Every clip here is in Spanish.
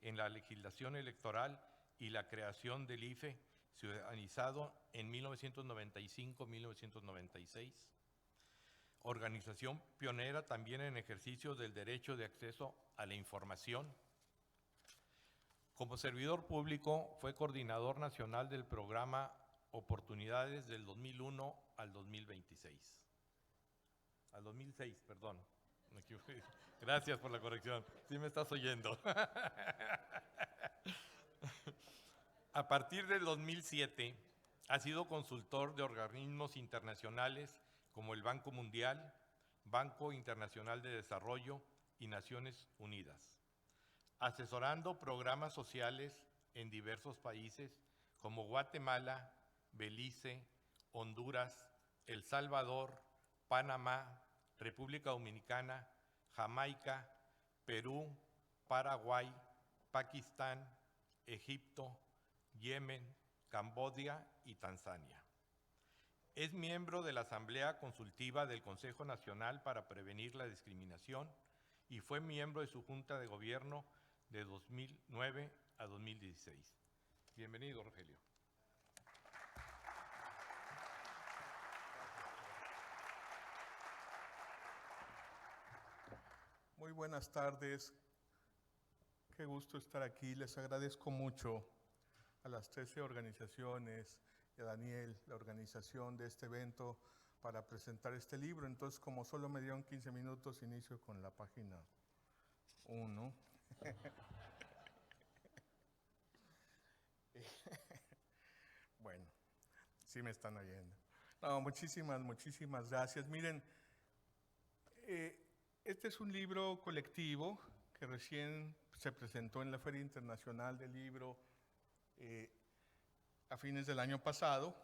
en la legislación electoral y la creación del IFE ciudadanizado en 1995-1996. Organización pionera también en ejercicio del derecho de acceso a la información. Como servidor público, fue coordinador nacional del programa Oportunidades del 2001 al 2026. Al 2006, perdón. Me equivoqué. Gracias por la corrección. Sí me estás oyendo. A partir del 2007, ha sido consultor de organismos internacionales como el Banco Mundial, Banco Internacional de Desarrollo y Naciones Unidas, asesorando programas sociales en diversos países como Guatemala, Belice, Honduras, El Salvador, Panamá, República Dominicana, Jamaica, Perú, Paraguay, Pakistán, Egipto, Yemen, Camboya y Tanzania. Es miembro de la Asamblea Consultiva del Consejo Nacional para Prevenir la Discriminación y fue miembro de su Junta de Gobierno de 2009 a 2016. Bienvenido, Rogelio. Muy buenas tardes. Qué gusto estar aquí. Les agradezco mucho a las 13 organizaciones y a Daniel, la organización de este evento, para presentar este libro. Entonces, como solo me dieron 15 minutos, inicio con la página 1. Bueno, sí me están oyendo. No, muchísimas gracias. Miren, este es un libro colectivo que recién se presentó en la Feria Internacional del Libro a fines del año pasado,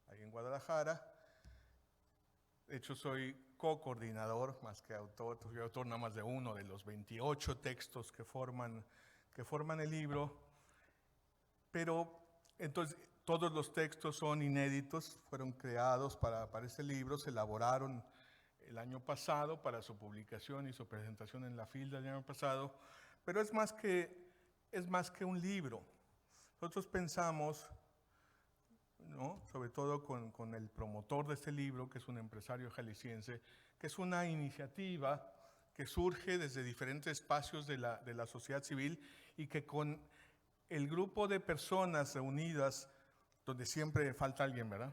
ahí en Guadalajara. De hecho, soy co-coordinador, más que autor. Soy autor nada más de uno de los 28 textos que forman el libro. Pero, entonces, todos los textos son inéditos, fueron creados para este libro, se elaboraron el año pasado para su publicación y su presentación en la FIL del año pasado, pero es más que un libro. Nosotros pensamos, ¿no?, sobre todo con el promotor de este libro, que es un empresario jalisciense, que es una iniciativa que surge desde diferentes espacios de la sociedad civil y que con el grupo de personas reunidas, donde siempre falta alguien, ¿verdad?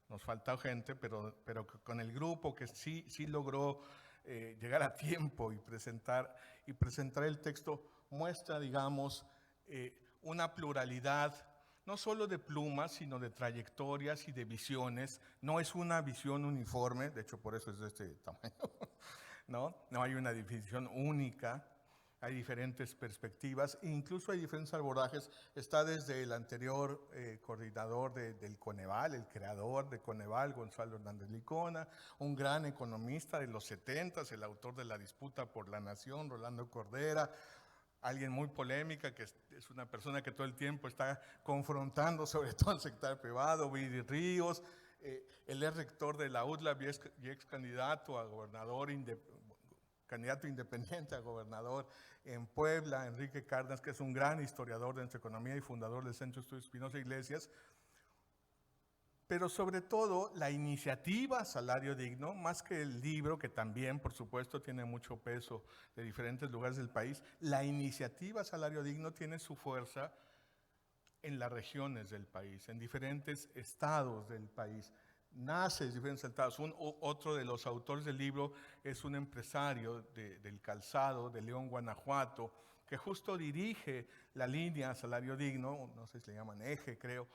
Nos falta gente, pero con el grupo que sí logró llegar a tiempo y presentar el texto, muestra, digamos, una pluralidad, no solo de plumas, sino de trayectorias y de visiones. No es una visión uniforme, de hecho por eso es de este tamaño, ¿no? No hay una definición única. Hay diferentes perspectivas e incluso hay diferentes abordajes. Está desde el anterior coordinador del Coneval, el creador de Coneval, Gonzalo Hernández Licona, un gran economista de los 70s, el autor de La Disputa por la Nación, Rolando Cordera, alguien muy polémica, que es una persona que todo el tiempo está confrontando sobre todo el sector privado, Viri Ríos, él es rector de la UDLA y ex candidato a gobernador candidato independiente a gobernador en Puebla, Enrique Cárdenas, que es un gran historiador de nuestra economía y fundador del Centro de Estudios Espinosa Iglesias. Pero sobre todo la iniciativa Salario Digno, más que el libro, que también por supuesto tiene mucho peso de diferentes lugares del país, la iniciativa Salario Digno tiene su fuerza en las regiones del país, en diferentes estados del país. Nace en diferentes estados. Otro de los autores del libro es un empresario del calzado de León, Guanajuato, que justo dirige la línea Salario Digno, no sé si le llaman Eje, creo,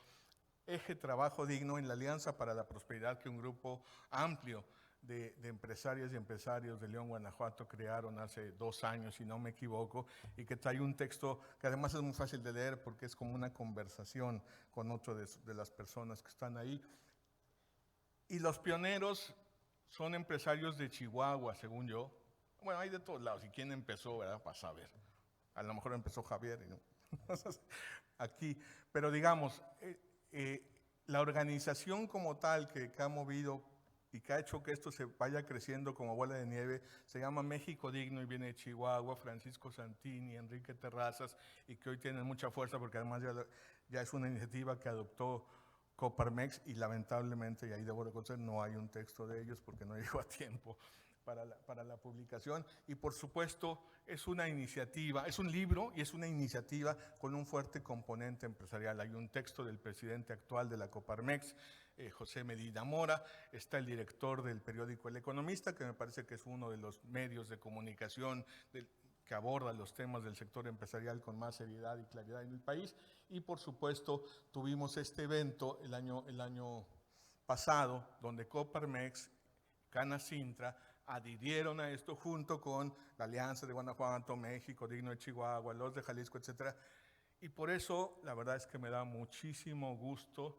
Eje Trabajo Digno, en la Alianza para la Prosperidad, que un grupo amplio de empresarias y empresarios de León, Guanajuato crearon hace 2 años, si no me equivoco, y que trae un texto que además es muy fácil de leer porque es como una conversación con otro de las personas que están ahí. Y los pioneros son empresarios de Chihuahua, según yo. Bueno, hay de todos lados. ¿Y quién empezó, verdad? Para saber. A lo mejor empezó Javier, ¿no? Aquí. Pero digamos, la organización como tal que ha movido y que ha hecho que esto se vaya creciendo como bola de nieve, se llama México Digno y viene de Chihuahua, Francisco Santini, Enrique Terrazas, y que hoy tienen mucha fuerza porque además ya es una iniciativa que adoptó Coparmex y lamentablemente, y ahí debo reconocer, no hay un texto de ellos porque no llegó a tiempo para la publicación. Y por supuesto es una iniciativa, es un libro y es una iniciativa con un fuerte componente empresarial. Hay un texto del presidente actual de la Coparmex, José Medina Mora, está el director del periódico El Economista, que me parece que es uno de los medios de comunicación que aborda los temas del sector empresarial con más seriedad y claridad en el país. Y por supuesto tuvimos este evento el año pasado, donde Coparmex, Canacintra, adhirieron a esto junto con la Alianza de Guanajuato, México Digno de Chihuahua, los de Jalisco, etc. Y por eso la verdad es que me da muchísimo gusto.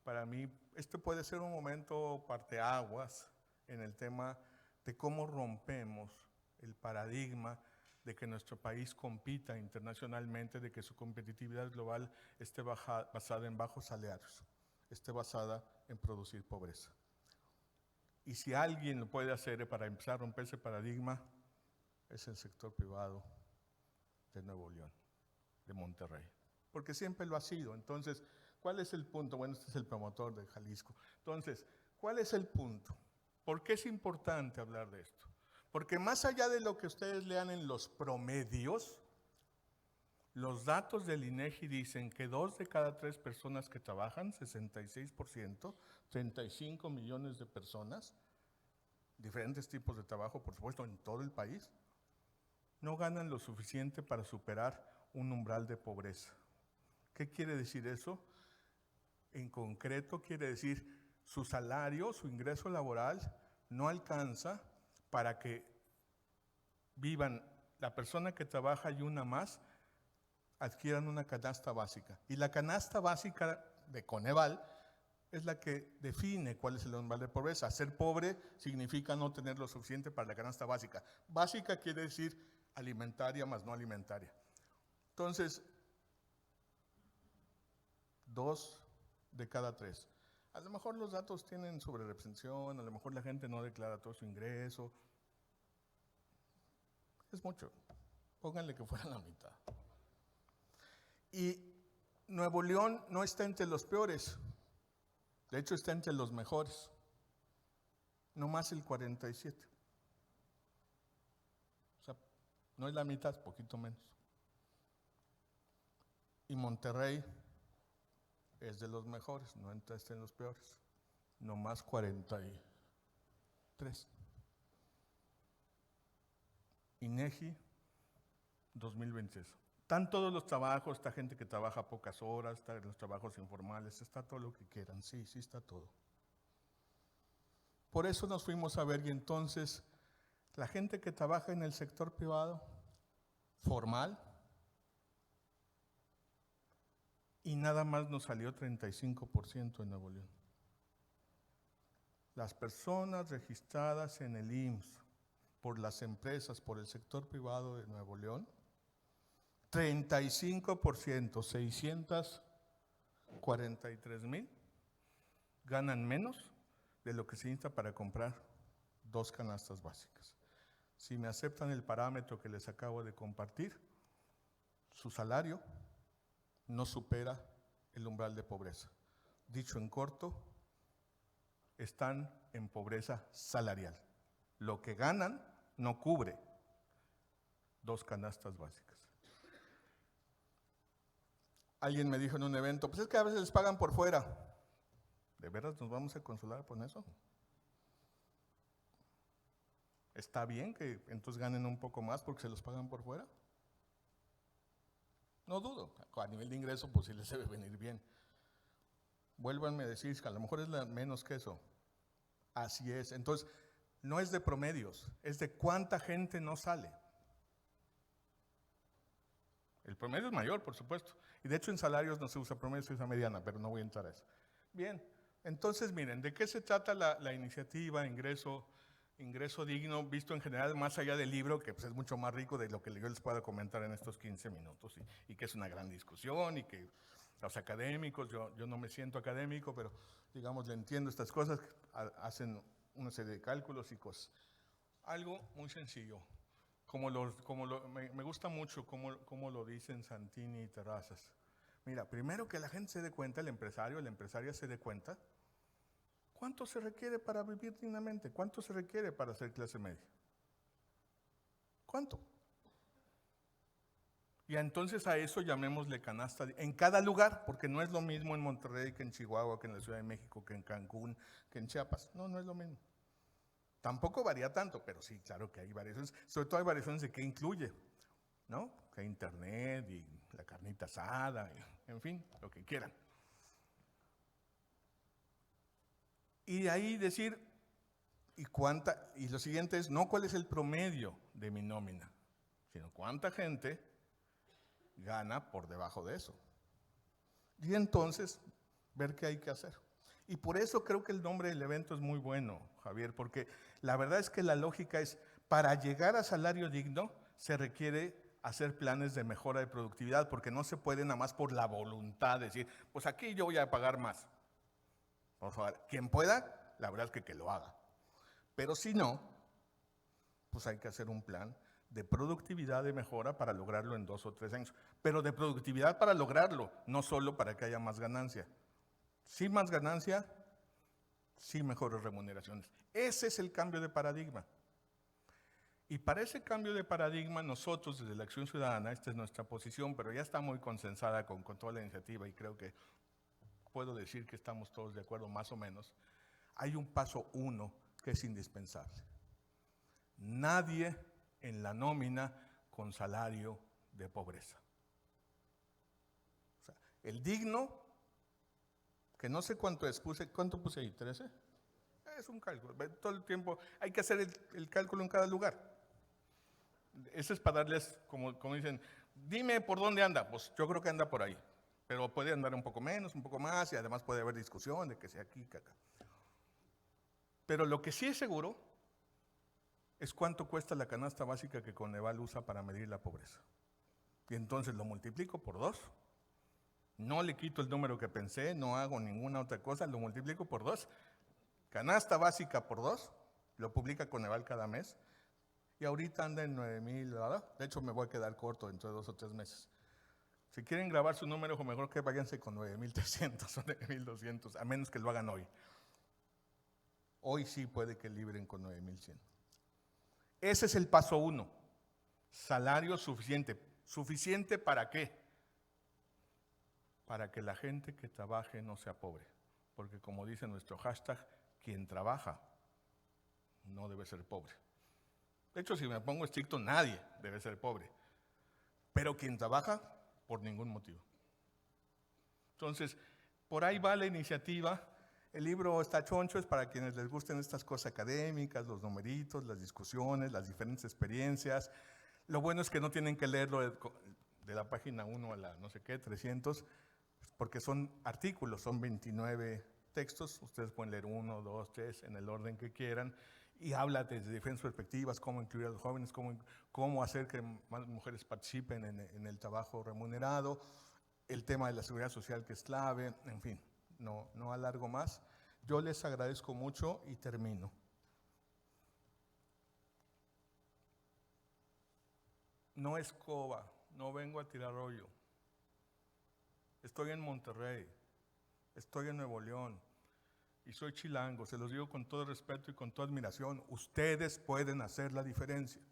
Para mí este puede ser un momento parteaguas en el tema de cómo rompemos el paradigma de que nuestro país compita internacionalmente, de que su competitividad global esté basada en bajos salarios, esté basada en producir pobreza. Y si alguien lo puede hacer para empezar a romper ese paradigma, es el sector privado de Nuevo León, de Monterrey, porque siempre lo ha sido. Entonces, ¿cuál es el punto? Bueno, este es el promotor de Jalisco. Entonces, ¿cuál es el punto? ¿Por qué es importante hablar de esto? Porque más allá de lo que ustedes lean en los promedios, los datos del INEGI dicen que 2 de cada 3 personas que trabajan, 66%, 35 millones de personas, diferentes tipos de trabajo, por supuesto, en todo el país, no ganan lo suficiente para superar un umbral de pobreza. ¿Qué quiere decir eso? En concreto, quiere decir su salario, su ingreso laboral no alcanza para que vivan la persona que trabaja y una más, adquieran una canasta básica. Y la canasta básica de Coneval es la que define cuál es el umbral de pobreza. Ser pobre significa no tener lo suficiente para la canasta básica. Básica quiere decir alimentaria más no alimentaria. Entonces, 2 de cada 3. A lo mejor los datos tienen sobrerepresentación, a lo mejor la gente no declara todo su ingreso. Es mucho. Pónganle que fuera la mitad. Y Nuevo León no está entre los peores. De hecho, está entre los mejores. No más el 47. O sea, no es la mitad, poquito menos. Y Monterrey es de los mejores, no está en los peores. No más 43. INEGI 2023. Están todos los trabajos, está gente que trabaja pocas horas, está en los trabajos informales, está todo lo que quieran, sí está todo. Por eso nos fuimos a ver y entonces la gente que trabaja en el sector privado, formal, y nada más nos salió 35% en Nuevo León. Las personas registradas en el IMSS por las empresas, por el sector privado de Nuevo León, 35%, 643,000, ganan menos de lo que se necesita para comprar 2 canastas básicas. Si me aceptan el parámetro que les acabo de compartir, su salario no supera el umbral de pobreza. Dicho en corto, están en pobreza salarial. Lo que ganan no cubre 2 canastas básicas. Alguien me dijo en un evento, pues es que a veces les pagan por fuera. ¿De veras nos vamos a consolar por eso? ¿Está bien que entonces ganen un poco más porque se los pagan por fuera? No dudo, a nivel de ingreso pues sí les debe venir bien. Vuélvanme a decir que a lo mejor es menos que eso. Así es, entonces no es de promedios, es de cuánta gente no sale. El promedio es mayor, por supuesto. Y de hecho en salarios no se usa promedio, se usa mediana, pero no voy a entrar a eso. Bien, entonces miren, ¿de qué se trata la iniciativa Ingreso Digno, visto en general, más allá del libro, que pues, es mucho más rico de lo que yo les pueda comentar en estos 15 minutos, y que es una gran discusión, y que los académicos, yo no me siento académico, pero digamos, le entiendo estas cosas, hacen una serie de cálculos y cosas. Algo muy sencillo. Me gusta mucho cómo lo dicen Santini y Terrazas. Mira, primero que la gente se dé cuenta, el empresario, la empresaria se dé cuenta, ¿cuánto se requiere para vivir dignamente? ¿Cuánto se requiere para ser clase media? ¿Cuánto? Y entonces a eso llamémosle canasta en cada lugar, porque no es lo mismo en Monterrey que en Chihuahua, que en la Ciudad de México, que en Cancún, que en Chiapas. No, no es lo mismo. Tampoco varía tanto, pero sí, claro que hay variaciones. Sobre todo hay variaciones de qué incluye, ¿no? Que hay internet y la carnita asada, en fin, lo que quieran. Y de ahí decir, y lo siguiente es, no cuál es el promedio de mi nómina, sino cuánta gente gana por debajo de eso. Y entonces, ver qué hay que hacer. Y por eso creo que el nombre del evento es muy bueno, Javier, porque la verdad es que la lógica es, para llegar a salario digno, se requiere hacer planes de mejora de productividad, porque no se puede nada más por la voluntad decir, pues aquí yo voy a pagar más. Por favor, quien pueda, la verdad es que lo haga. Pero si no, pues hay que hacer un plan de productividad de mejora para lograrlo en 2 o 3 años. Pero de productividad para lograrlo, no solo para que haya más ganancia. Sí más ganancia, sí mejores remuneraciones. Ese es el cambio de paradigma. Y para ese cambio de paradigma, nosotros desde la Acción Ciudadana, esta es nuestra posición, pero ya está muy consensada con toda la iniciativa y creo que puedo decir que estamos todos de acuerdo más o menos, hay un paso 1 que es indispensable. Nadie en la nómina con salario de pobreza. O sea, el digno, que no sé cuánto es, ¿cuánto puse ahí? ¿13? Es un cálculo, todo el tiempo hay que hacer el cálculo en cada lugar. Eso es para darles, como dicen, dime por dónde anda, pues yo creo que anda por ahí, pero puede andar un poco menos, un poco más, y además puede haber discusión de que sea aquí, que acá. Pero lo que sí es seguro es cuánto cuesta la canasta básica que Coneval usa para medir la pobreza. Y entonces lo multiplico por 2, no le quito el número que pensé, no hago ninguna otra cosa, lo multiplico por 2, canasta básica por 2, lo publica Coneval cada mes, y ahorita anda en 9,000, ¿verdad? De hecho me voy a quedar corto dentro de 2 o 3 meses. Si quieren grabar su número, mejor que váyanse con 9,300 o 9,200, a menos que lo hagan hoy. Hoy sí puede que libren con 9,100. Ese es el paso 1. Salario suficiente. ¿Suficiente para qué? Para que la gente que trabaje no sea pobre. Porque como dice nuestro hashtag, quien trabaja no debe ser pobre. De hecho, si me pongo estricto, nadie debe ser pobre. Pero quien trabaja, por ningún motivo. Entonces, por ahí va la iniciativa. El libro está choncho, es para quienes les gusten estas cosas académicas, los numeritos, las discusiones, las diferentes experiencias. Lo bueno es que no tienen que leerlo de la página 1 a la no sé qué, 300, porque son artículos, son 29 textos. Ustedes pueden leer 1, 2, 3, en el orden que quieran. Y habla desde diferentes perspectivas, cómo incluir a los jóvenes, cómo hacer que más mujeres participen en el trabajo remunerado, el tema de la seguridad social que es clave, en fin, no alargo más. Yo les agradezco mucho y termino. No es coba, no vengo a tirar rollo. Estoy en Monterrey, estoy en Nuevo León. Y soy chilango, se los digo con todo respeto y con toda admiración, ustedes pueden hacer la diferencia.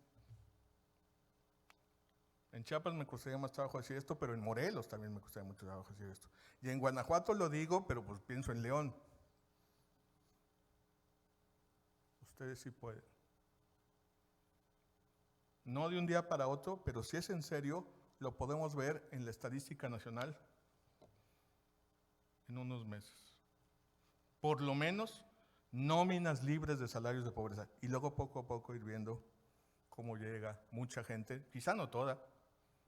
En Chiapas me costaría más trabajo decir esto, pero en Morelos también me costaría mucho trabajo decir esto. Y en Guanajuato lo digo, pero pues pienso en León. Ustedes sí pueden. No de un día para otro, pero si es en serio, lo podemos ver en la estadística nacional en unos meses. Por lo menos nóminas libres de salarios de pobreza. Y luego poco a poco ir viendo cómo llega mucha gente, quizá no toda,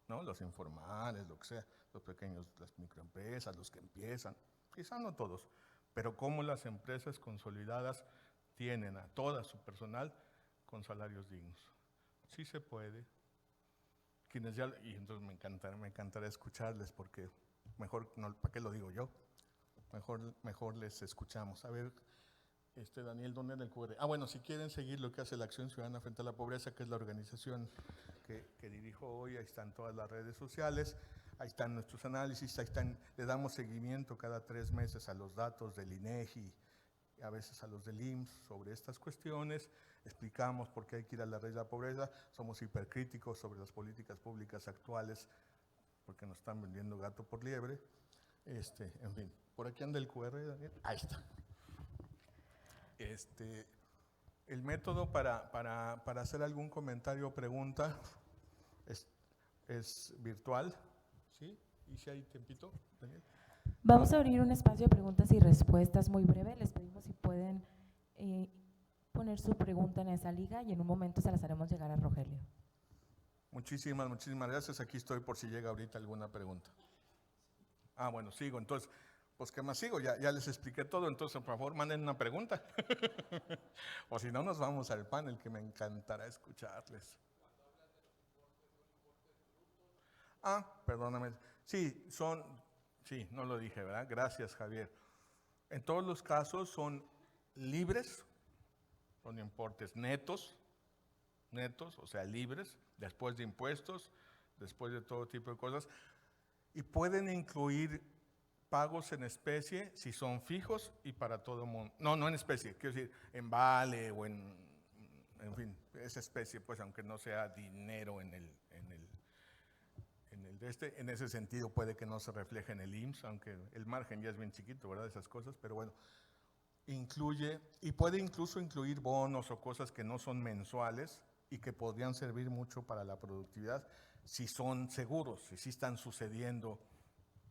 ¿no? Los informales, lo que sea, los pequeños, las microempresas, los que empiezan, quizá no todos, pero cómo las empresas consolidadas tienen a toda su personal con salarios dignos. Sí se puede. Quienes ya, y entonces me encantaría escucharles porque mejor, no, ¿para qué lo digo yo? Mejor les escuchamos. A ver, Daniel, ¿dónde en el QR? Ah, bueno, si quieren seguir lo que hace la Acción Ciudadana frente a la Pobreza, que es la organización que dirijo hoy, ahí están todas las redes sociales, ahí están nuestros análisis, ahí están, le damos seguimiento cada 3 meses a los datos del INEGI, a veces a los del IMSS sobre estas cuestiones, explicamos por qué hay que ir a la raíz de la pobreza, somos hipercríticos sobre las políticas públicas actuales, porque nos están vendiendo gato por liebre, en fin, por aquí anda el QR, Daniel, ahí está. El método para hacer algún comentario o pregunta es virtual, ¿sí? ¿Y si hay tiempito, Daniel? Vamos a abrir un espacio de preguntas y respuestas muy breve. Les pedimos si pueden poner su pregunta en esa liga y en un momento se las haremos llegar a Rogelio. Muchísimas gracias. Aquí estoy por si llega ahorita alguna pregunta. Ah, bueno, sigo. Entonces, pues, ¿qué más sigo? Ya les expliqué todo, entonces, por favor, manden una pregunta. O si no, nos vamos al panel, que me encantará escucharles. Ah, perdóname. Sí, no lo dije, ¿verdad? Gracias, Javier. En todos los casos son libres, son importes netos, o sea, libres, después de impuestos, después de todo tipo de cosas, y pueden incluir pagos en especie si son fijos y para todo el mundo. No en especie, quiero decir, en vale o en fin, esa especie, pues aunque no sea dinero en ese sentido puede que no se refleje en el IMSS, aunque el margen ya es bien chiquito, ¿verdad? Esas cosas, pero bueno, incluye y puede incluso incluir bonos o cosas que no son mensuales y que podrían servir mucho para la productividad si son seguros, si sí están sucediendo,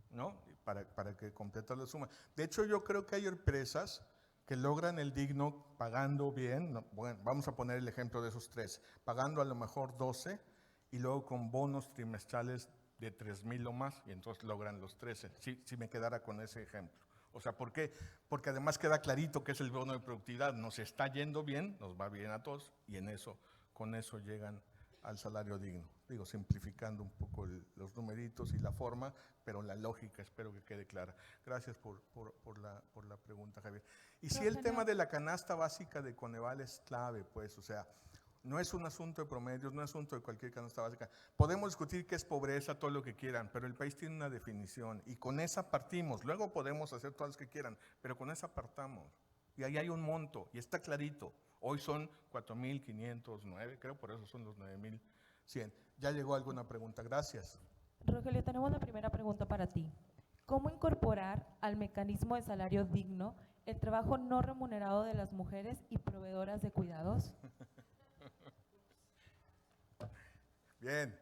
¿no? Para que completar la suma. De hecho, yo creo que hay empresas que logran el digno pagando bien, bueno, vamos a poner el ejemplo de esos 3, pagando a lo mejor 12 y luego con bonos trimestrales de 3,000 o más, y entonces logran los 13, si me quedara con ese ejemplo. O sea, ¿por qué? Porque además queda clarito que es el bono de productividad, nos está yendo bien, nos va bien a todos, y con eso llegan al salario digno. Digo, simplificando un poco los numeritos y la forma, pero la lógica espero que quede clara. Gracias por la pregunta, Javier. Y si el tema de la canasta básica de Coneval es clave, pues, o sea, no es un asunto de promedios, no es un asunto de cualquier canasta básica. Podemos discutir qué es pobreza, todo lo que quieran, pero el país tiene una definición y con esa partimos. Luego podemos hacer todas las que quieran, pero con esa partamos. Y ahí hay un monto y está clarito. Hoy son 4,509, creo, por eso son los 9,100. ¿Ya llegó alguna pregunta? Gracias. Rogelio, tenemos la primera pregunta para ti. ¿Cómo incorporar al mecanismo de salario digno el trabajo no remunerado de las mujeres y proveedoras de cuidados? Bien.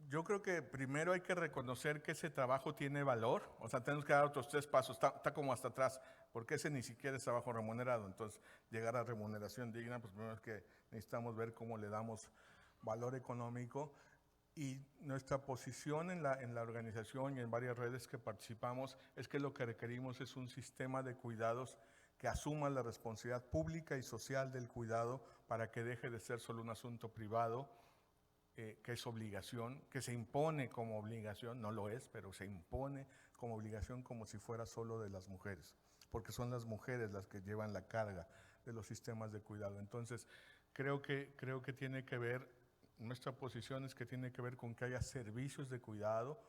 Yo creo que primero hay que reconocer que ese trabajo tiene valor, o sea, tenemos que dar otros 3 pasos, está como hasta atrás, porque ese ni siquiera es trabajo remunerado, entonces llegar a remuneración digna, pues primero es que necesitamos ver cómo le damos valor económico y nuestra posición en la organización y en varias redes que participamos es que lo que requerimos es un sistema de cuidados que asuma la responsabilidad pública y social del cuidado para que deje de ser solo un asunto privado, que es obligación, que se impone como obligación, no lo es, pero se impone como obligación como si fuera solo de las mujeres, porque son las mujeres las que llevan la carga de los sistemas de cuidado. Entonces, creo que tiene que ver, nuestra posición es que tiene que ver con que haya servicios de cuidado,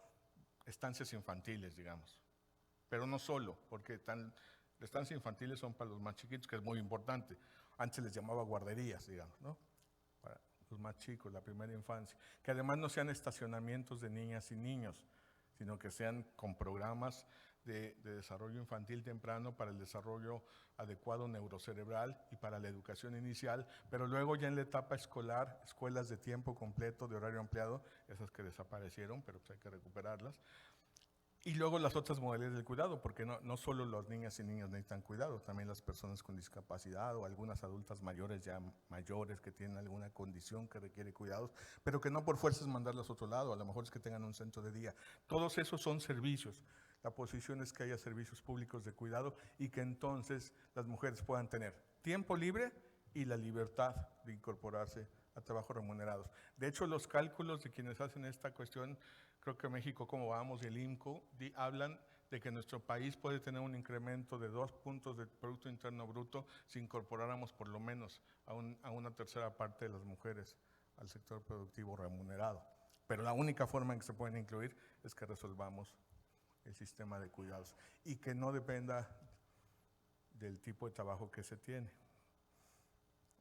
estancias infantiles, digamos, pero no solo, porque las estancias infantiles son para los más chiquitos, que es muy importante. Antes se les llamaba guarderías, digamos, ¿no? Para los más chicos, la primera infancia. Que además no sean estacionamientos de niñas y niños, sino que sean con programas de desarrollo infantil temprano para el desarrollo adecuado neurocerebral y para la educación inicial, pero luego ya en la etapa escolar, escuelas de tiempo completo, de horario ampliado, esas que desaparecieron, pero pues hay que recuperarlas. Y luego las otras modalidades del cuidado, porque no solo las niñas y niños necesitan cuidado, también las personas con discapacidad o algunas adultas mayores, ya mayores, que tienen alguna condición que requiere cuidados, pero que no por fuerzas mandarlas a otro lado, a lo mejor es que tengan un centro de día. Todos esos son servicios. La posición es que haya servicios públicos de cuidado y que entonces las mujeres puedan tener tiempo libre y la libertad de incorporarse a trabajos remunerados. De hecho, los cálculos de quienes hacen esta cuestión, creo que México Como Vamos y el INCO, hablan de que nuestro país puede tener un incremento de 2 puntos del Producto Interno Bruto si incorporáramos por lo menos a una tercera parte de las mujeres al sector productivo remunerado. Pero la única forma en que se pueden incluir es que resolvamos el sistema de cuidados y que no dependa del tipo de trabajo que se tiene.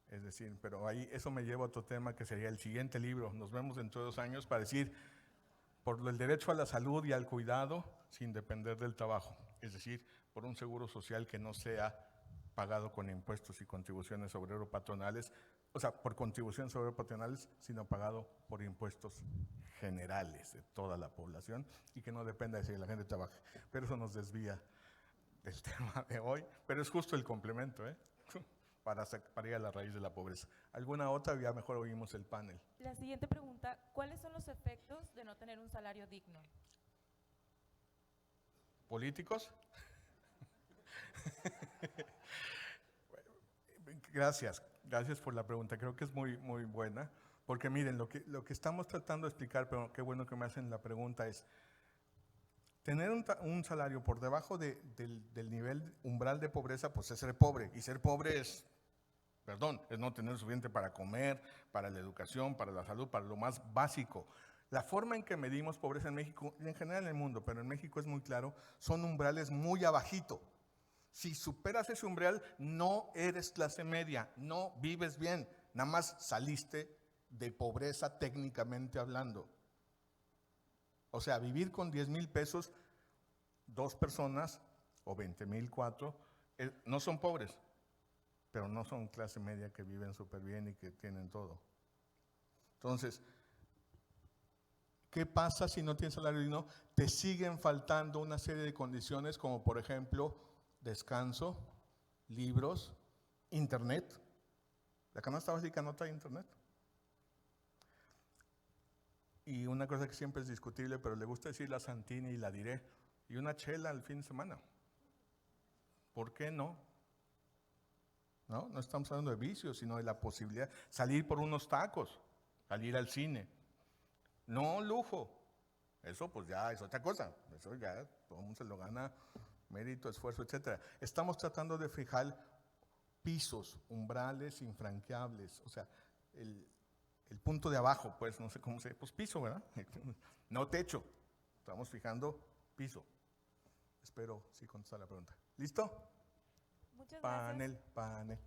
Es decir, pero ahí eso me lleva a otro tema que sería el siguiente libro. Nos vemos dentro de 2 años para decir por el derecho a la salud y al cuidado sin depender del trabajo. Es decir, por un seguro social que no sea pagado con impuestos y contribuciones obrero-patronales, o sea, por contribuciones obrero-patronales, sino pagado por impuestos generales de toda la población y que no dependa de si la gente trabaja. Pero eso nos desvía del tema de hoy, pero es justo el complemento, para ir a la raíz de la pobreza. ¿Alguna otra? Ya mejor oímos el panel. La siguiente pregunta, ¿cuáles son los efectos de no tener un salario digno? ¿Políticos? Gracias por la pregunta, creo que es muy, muy buena, porque miren, lo que estamos tratando de explicar, pero qué bueno que me hacen la pregunta, es tener un salario por debajo del nivel umbral de pobreza, pues es ser pobre, y ser pobre es no tener suficiente para comer, para la educación, para la salud, para lo más básico. La forma en que medimos pobreza en México, y en general en el mundo, pero en México es muy claro, son umbrales muy abajito. Si superas ese umbral, no eres clase media, no vives bien, nada más saliste de pobreza técnicamente hablando. O sea, vivir con 10,000 pesos, 2 personas, o 20,000, 4, no son pobres, pero no son clase media que viven súper bien y que tienen todo. Entonces, ¿qué pasa si no tienes salario digno? Te siguen faltando una serie de condiciones como, por ejemplo, descanso, libros, internet. La canasta básica no trae internet. Y una cosa que siempre es discutible, pero le gusta decir la Santini y la diré, y una chela al fin de semana. ¿Por qué no? No estamos hablando de vicios, sino de la posibilidad de salir por unos tacos, salir al cine. No lujo. Eso pues ya es otra cosa. Eso ya todo el mundo se lo gana, mérito, esfuerzo, etc. Estamos tratando de fijar pisos, umbrales infranqueables. O sea, el punto de abajo, pues no sé cómo se dice, pues piso, ¿verdad? No techo. Estamos fijando piso. Espero sí contestar la pregunta. ¿Listo? Muchas gracias. Panel.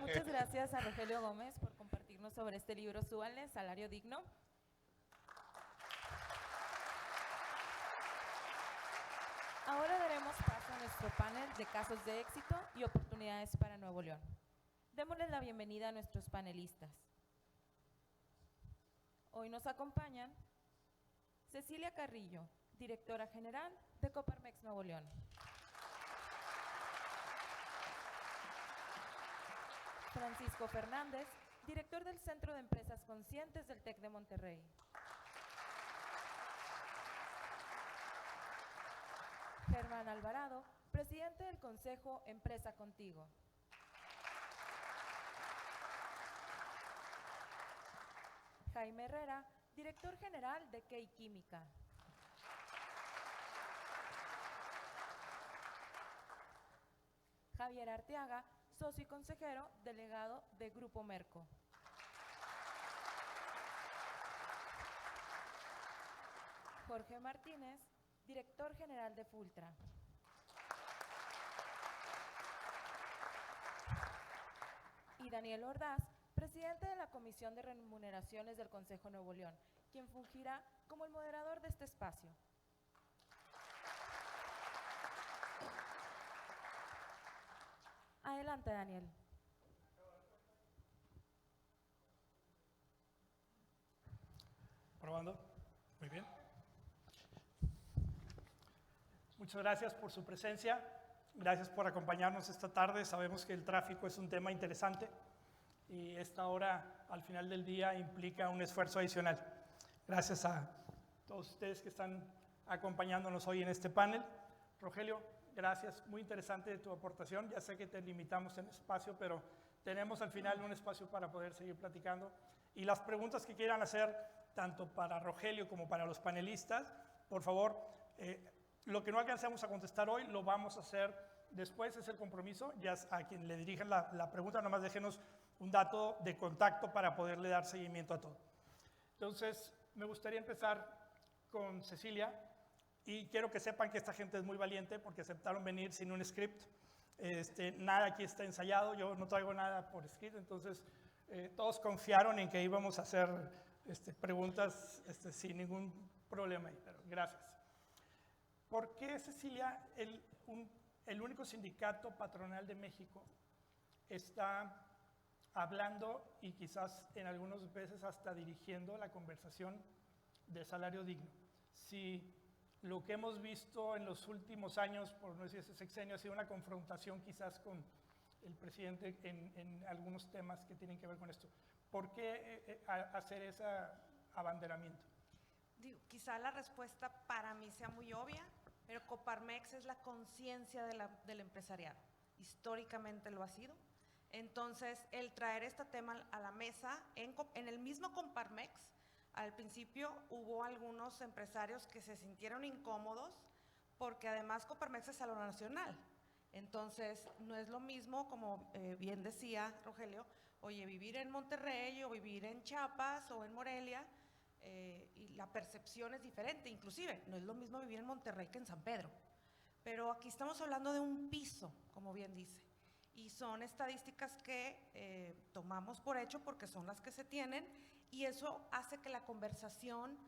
Muchas gracias a Rogelio Gómez por compartirnos sobre este libro, Súbanle, Salario Digno. Ahora daremos paso a nuestro panel de casos de éxito y oportunidades para Nuevo León. Démosles la bienvenida a nuestros panelistas. Hoy nos acompañan Cecilia Carrillo, directora general de Coparmex Nuevo León. Francisco Fernández, director del Centro de Empresas Conscientes del TEC de Monterrey. Germán Alvarado, presidente del Consejo Empresa Contigo. Jaime Herrera, director general de Key Química. Javier Arteaga, socio y consejero delegado de Grupo Merco. Jorge Martínez, director general de Fultra. Y Daniel Ordaz, presidente de la Comisión de Remuneraciones del Consejo Nuevo León, quien fungirá como el moderador de este espacio. Adelante, Daniel. Probando. Muy bien. Muchas gracias por su presencia. Gracias por acompañarnos esta tarde. Sabemos que el tráfico es un tema interesante y esta hora, al final del día, implica un esfuerzo adicional. Gracias a todos ustedes que están acompañándonos hoy en este panel. Rogelio, gracias. Muy interesante tu aportación. Ya sé que te limitamos en espacio, pero tenemos al final un espacio para poder seguir platicando. Y las preguntas que quieran hacer, tanto para Rogelio como para los panelistas, por favor, lo que no alcancemos a contestar hoy lo vamos a hacer después, es el compromiso. Ya a quien le dirijan la pregunta, nomás déjenos un dato de contacto para poderle dar seguimiento a todo. Entonces, me gustaría empezar con Cecilia, y quiero que sepan que esta gente es muy valiente porque aceptaron venir sin un script. Nada aquí está ensayado, yo no traigo nada por escrito, entonces todos confiaron en que íbamos a hacer preguntas sin ningún problema ahí, pero gracias. ¿Por qué, Cecilia, el único sindicato patronal de México está hablando y quizás en algunas veces hasta dirigiendo la conversación de salario digno? Si lo que hemos visto en los últimos años, por no decir ese sexenio, ha sido una confrontación quizás con el presidente en algunos temas que tienen que ver con esto. ¿Por qué hacer ese abanderamiento? Quizá la respuesta para mí sea muy obvia, pero Coparmex es la conciencia del empresariado. Históricamente lo ha sido. Entonces, el traer este tema a la mesa, en el mismo Coparmex, al principio hubo algunos empresarios que se sintieron incómodos porque además Coparmex es a lo nacional. Entonces, no es lo mismo, como bien decía Rogelio, oye, vivir en Monterrey o vivir en Chiapas o en Morelia, y la percepción es diferente. Inclusive, no es lo mismo vivir en Monterrey que en San Pedro. Pero aquí estamos hablando de un piso, como bien dice. Y son estadísticas que tomamos por hecho porque son las que se tienen, y eso hace que la conversación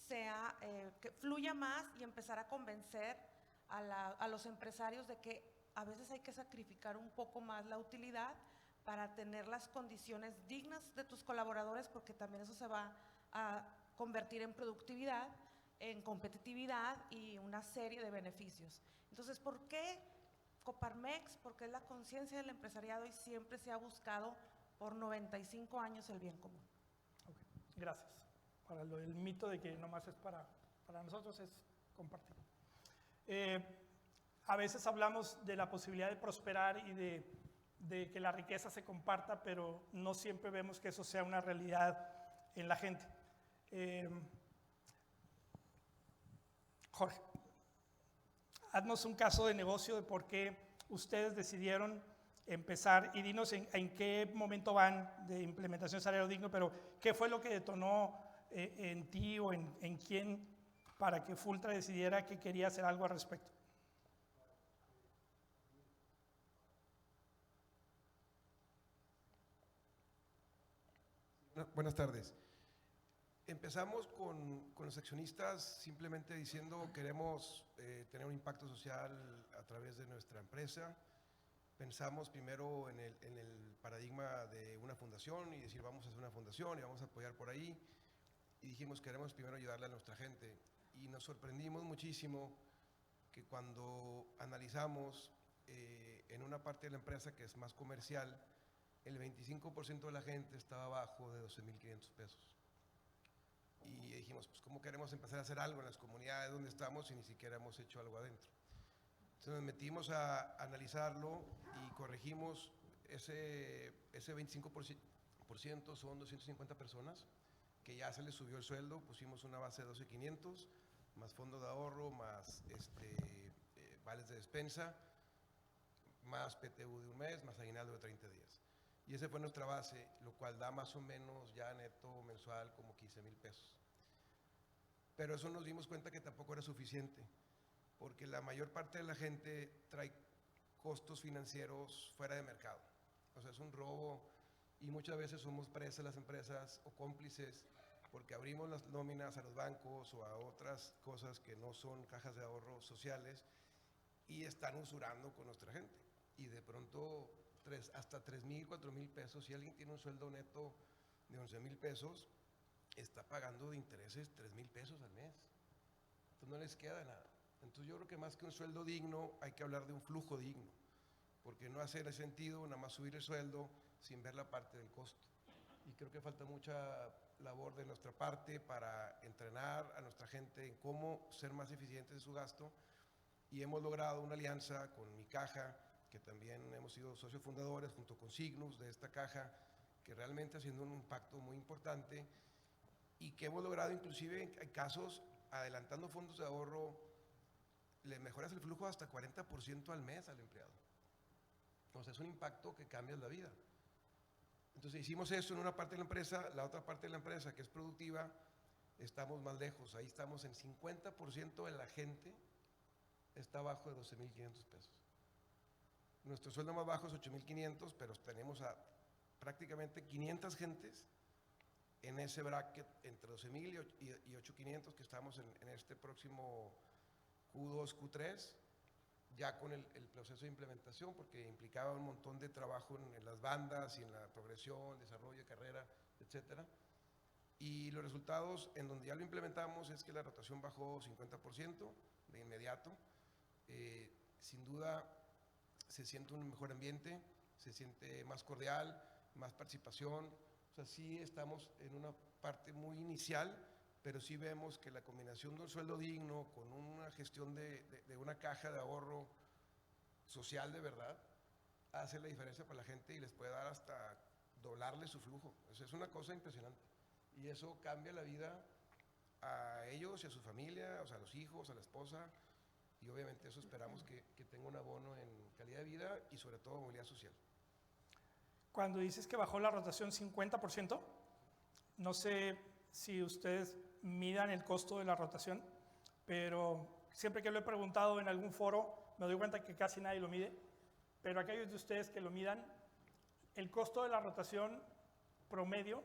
que fluya más y empezar a convencer a los empresarios de que a veces hay que sacrificar un poco más la utilidad para tener las condiciones dignas de tus colaboradores, porque también eso se va a convertir en productividad, en competitividad y una serie de beneficios. Entonces, ¿por qué Coparmex? Porque es la conciencia del empresariado y siempre se ha buscado por 95 años el bien común. Okay, gracias. Para lo del mito de que nomás es para nosotros, es compartir. A veces hablamos de la posibilidad de prosperar y de que la riqueza se comparta, pero no siempre vemos que eso sea una realidad en la gente. Jorge, haznos un caso de negocio de por qué ustedes decidieron empezar, y dinos en qué momento van de implementación de salario digno, pero qué fue lo que detonó en ti o en quién para que Fultra decidiera que quería hacer algo al respecto. Buenas tardes. Empezamos con los accionistas simplemente diciendo queremos tener un impacto social a través de nuestra empresa. Pensamos primero en el paradigma de una fundación y decir vamos a hacer una fundación y vamos a apoyar por ahí. Y dijimos queremos primero ayudarle a nuestra gente. Y nos sorprendimos muchísimo que cuando analizamos en una parte de la empresa que es más comercial, el 25% de la gente estaba abajo de 12,500 pesos. Y dijimos, pues ¿cómo queremos empezar a hacer algo en las comunidades donde estamos si ni siquiera hemos hecho algo adentro? Entonces nos metimos a analizarlo y corregimos ese 25%, son 250 personas que ya se les subió el sueldo, pusimos una base de 12,500, más fondo de ahorro, más vales de despensa, más PTU de un mes, más aguinaldo de 30 días. Y esa fue nuestra base, lo cual da más o menos ya neto mensual como 15,000 pesos. Pero eso nos dimos cuenta que tampoco era suficiente, porque la mayor parte de la gente trae costos financieros fuera de mercado. O sea, es un robo y muchas veces somos presas las empresas o cómplices porque abrimos las nóminas a los bancos o a otras cosas que no son cajas de ahorro sociales y están usurando con nuestra gente. Y de pronto hasta 3,000, 4,000 pesos, si alguien tiene un sueldo neto de 11,000 pesos, está pagando de intereses 3,000 pesos al mes. Entonces no les queda nada. Entonces yo creo que más que un sueldo digno, hay que hablar de un flujo digno, porque no hace sentido nada más subir el sueldo sin ver la parte del costo. Y creo que falta mucha labor de nuestra parte para entrenar a nuestra gente en cómo ser más eficientes en su gasto, y hemos logrado una alianza con Mi Caja, que también hemos sido socios fundadores junto con Signus de esta caja, que realmente haciendo un impacto muy importante y que hemos logrado inclusive en casos, adelantando fondos de ahorro, le mejoras el flujo hasta 40% al mes al empleado. O sea, es un impacto que cambia la vida. Entonces hicimos eso en una parte de la empresa, la otra parte de la empresa que es productiva, estamos más lejos, ahí estamos en 50% de la gente está abajo de 12,500 pesos. Nuestro sueldo más bajo es 8,500, pero tenemos a prácticamente 500 gentes en ese bracket entre 12,000 y 8,500 que estamos en este próximo Q2, Q3, ya con el proceso de implementación, porque implicaba un montón de trabajo en las bandas y en la progresión, desarrollo de carrera, etcétera. Y los resultados en donde ya lo implementamos es que la rotación bajó 50% de inmediato. Sin duda se siente un mejor ambiente, se siente más cordial, más participación. O sea, sí estamos en una parte muy inicial, pero sí vemos que la combinación de un sueldo digno con una gestión de una caja de ahorro social de verdad hace la diferencia para la gente y les puede dar hasta doblarle su flujo. O sea, es una cosa impresionante. Y eso cambia la vida a ellos y a su familia, o sea, a los hijos, a la esposa, y obviamente eso esperamos que tenga un abono en calidad de vida y sobre todo movilidad social. Cuando dices que bajó la rotación 50%, no sé si ustedes midan el costo de la rotación, pero siempre que lo he preguntado en algún foro, me doy cuenta que casi nadie lo mide, pero aquellos de ustedes que lo midan, el costo de la rotación promedio,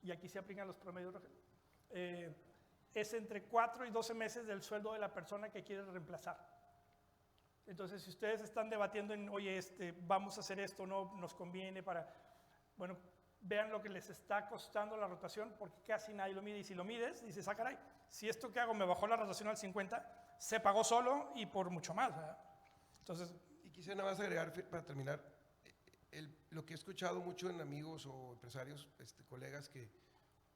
y aquí se aplican los promedios, es entre 4 y 12 meses del sueldo de la persona que quiere reemplazar. Entonces, si ustedes están debatiendo en, oye, vamos a hacer esto, no nos conviene para, bueno, vean lo que les está costando la rotación, porque casi nadie lo mide. Y si lo mides, dices, ah, caray, si esto que hago me bajó la rotación al 50, se pagó solo y por mucho más, ¿verdad? Entonces, y quisiera nada más agregar, para terminar, lo que he escuchado mucho en amigos o empresarios, colegas que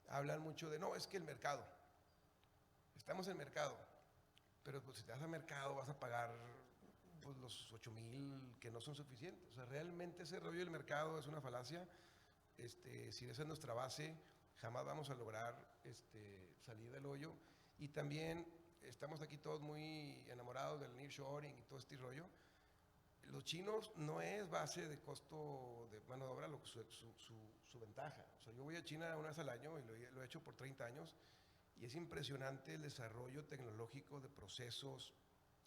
hablan mucho de, no, es que el mercado, estamos en el mercado, pero pues, si te vas al mercado vas a pagar pues, los 8,000 que no son suficientes. O sea, realmente ese rollo del mercado es una falacia. Si esa es nuestra base, jamás vamos a lograr salir del hoyo. Y también estamos aquí todos muy enamorados del nearshoring y todo este rollo. Los chinos no es base de costo de mano de obra su ventaja. O sea, yo voy a China una vez al año y lo he hecho por 30 años y es impresionante el desarrollo tecnológico de procesos,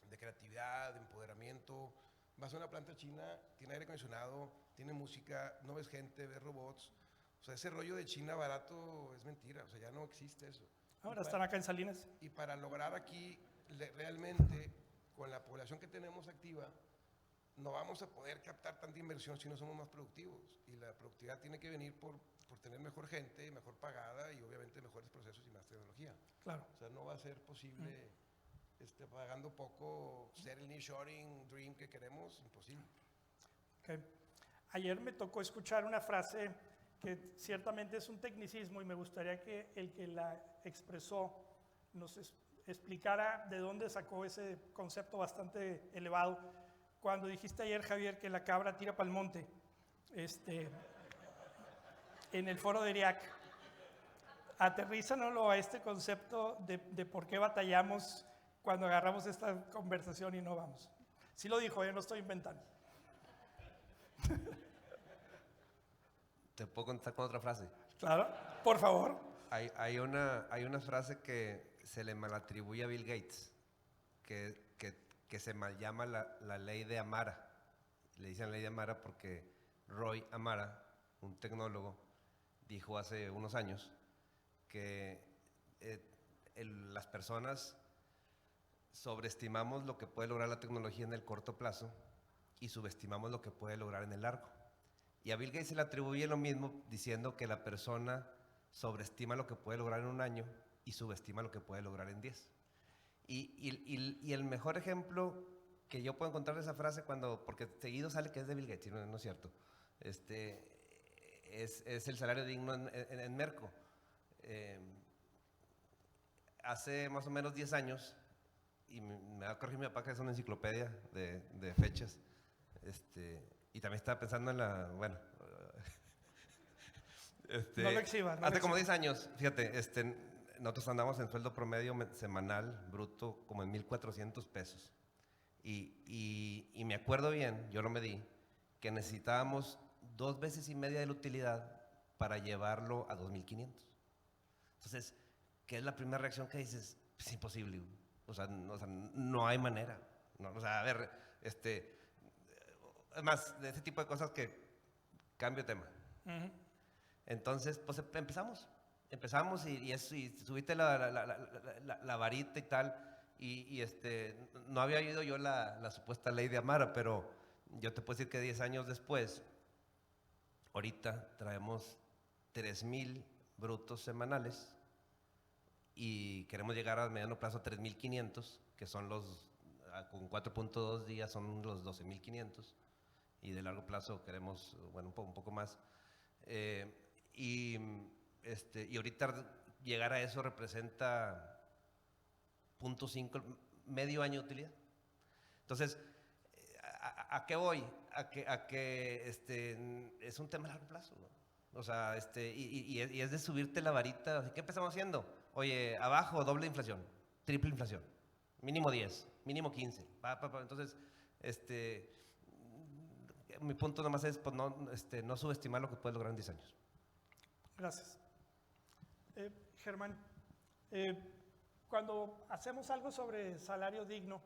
de creatividad, de empoderamiento. Vas a una planta china, tiene aire acondicionado, tiene música, no ves gente, ves robots. O sea, ese rollo de China barato es mentira, o sea, ya no existe eso. ahora están acá en Salinas. Y para lograr aquí realmente, con la población que tenemos activa, no vamos a poder captar tanta inversión si no somos más productivos. Y la productividad tiene que venir por tener mejor gente, mejor pagada y obviamente mejores procesos y más tecnología. Claro. O sea, no va a ser posible pagando poco ser el nearshoring dream que queremos, imposible. Okay. Ayer me tocó escuchar una frase que ciertamente es un tecnicismo y me gustaría que el que la expresó nos explicara de dónde sacó ese concepto bastante elevado. Cuando dijiste ayer, Javier, que la cabra tira para el monte, en el foro de ERIAC, aterrízanoslo a este concepto de por qué batallamos cuando agarramos esta conversación y no vamos. Sí lo dijo, yo no estoy inventando. ¿Te puedo contestar con otra frase? Claro, por favor. Hay una frase que se le malatribuye a Bill Gates, que se mal llama la ley de Amara. Le dicen ley de Amara porque Roy Amara, un tecnólogo, dijo hace unos años que las personas sobreestimamos lo que puede lograr la tecnología en el corto plazo y subestimamos lo que puede lograr en el largo. Y a Bill Gates se le atribuye lo mismo diciendo que la persona sobreestima lo que puede lograr en un año y subestima lo que puede lograr en 10. Y el mejor ejemplo que yo puedo encontrar de esa frase, porque seguido sale que es de Bill Gates, no es cierto, es el salario digno en Merco. Hace más o menos 10 años, y me va a corregir mi papá que es una enciclopedia de fechas, Y también estaba pensando en la, bueno, No lo exhibas, no hace lo como exhibas. 10 años, fíjate, nosotros andamos en sueldo promedio semanal, bruto, como en 1,400 pesos. Y me acuerdo bien, yo lo medí, que necesitábamos 2 veces y media de la utilidad para llevarlo a 2,500. Entonces, ¿qué es la primera reacción que dices? Es imposible, güey. O sea, no hay manera. No, o sea, a ver, es más, de ese tipo de cosas que cambio de tema. Ujú. Entonces, pues empezamos y subiste la varita y tal, no había oído yo la supuesta ley de Amara, pero yo te puedo decir que 10 años después, ahorita traemos 3,000 brutos semanales y queremos llegar a mediano plazo a 3,500, que son con 4.2 días son los 12,500, y de largo plazo queremos, bueno, un poco más. Y ahorita llegar a eso representa 0.5, medio año de utilidad. Entonces, ¿a qué voy? A que es un tema a largo plazo, ¿no? O sea, y es de subirte la varita. Así, ¿qué empezamos haciendo? Oye, abajo, doble inflación, triple inflación, mínimo 10, mínimo 15. Entonces, mi punto nomás es pues, no subestimar lo que puedes lograr en 10 años. Gracias. Germán, cuando hacemos algo sobre salario digno,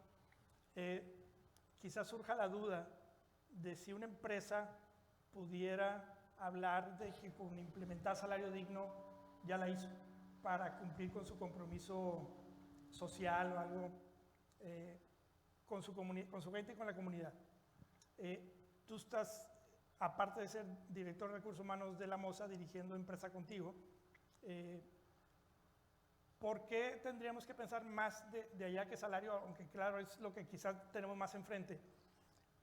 quizás surja la duda de si una empresa pudiera hablar de que con implementar salario digno ya la hizo para cumplir con su compromiso social o algo con su gente y con la comunidad. Tú estás, aparte de ser director de recursos humanos de la MOSA, dirigiendo Empresa Contigo, ¿por qué tendríamos que pensar más de allá que salario? Aunque claro, es lo que quizás tenemos más enfrente.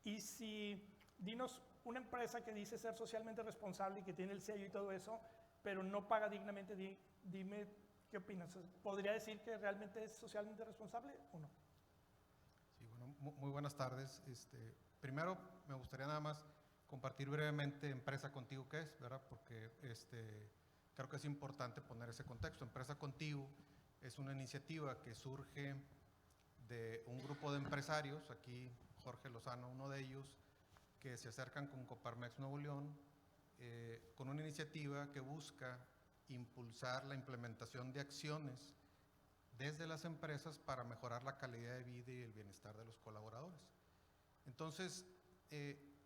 Y dinos una empresa que dice ser socialmente responsable y que tiene el sello y todo eso, pero no paga dignamente, dime qué opinas. ¿Podría decir que realmente es socialmente responsable o no? Sí, bueno, muy buenas tardes. Primero, me gustaría nada más compartir brevemente Empresa Contigo qué es, ¿verdad? Porque creo que es importante poner ese contexto. Empresa Contigo es una iniciativa que surge de un grupo de empresarios, aquí Jorge Lozano, uno de ellos, que se acercan con Coparmex Nuevo León, con una iniciativa que busca impulsar la implementación de acciones desde las empresas para mejorar la calidad de vida y el bienestar de los colaboradores. Entonces,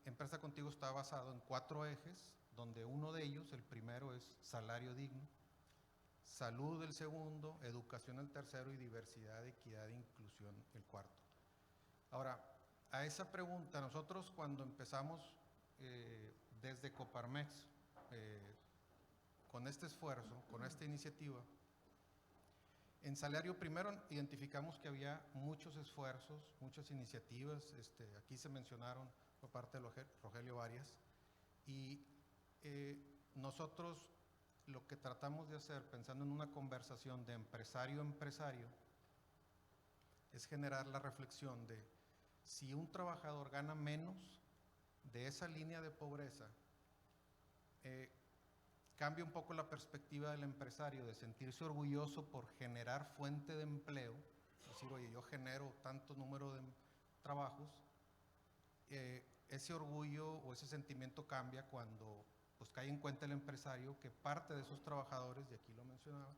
Empresa Contigo está basado en 4 ejes, donde uno de ellos, el primero, es salario digno, salud el segundo, educación el tercero y diversidad, equidad e inclusión el cuarto. Ahora, a esa pregunta, nosotros cuando empezamos desde Coparmex, con este esfuerzo, con esta iniciativa, en salario primero identificamos que había muchos esfuerzos, muchas iniciativas, aquí se mencionaron por parte de Rogelio varias, y nosotros lo que tratamos de hacer, pensando en una conversación de empresario a empresario, es generar la reflexión de si un trabajador gana menos de esa línea de pobreza, cambia un poco la perspectiva del empresario de sentirse orgulloso por generar fuente de empleo, es decir, oye, yo genero tanto número de trabajos, ese orgullo o ese sentimiento cambia cuando pues cae en cuenta el empresario que parte de esos trabajadores, y aquí lo mencionaba,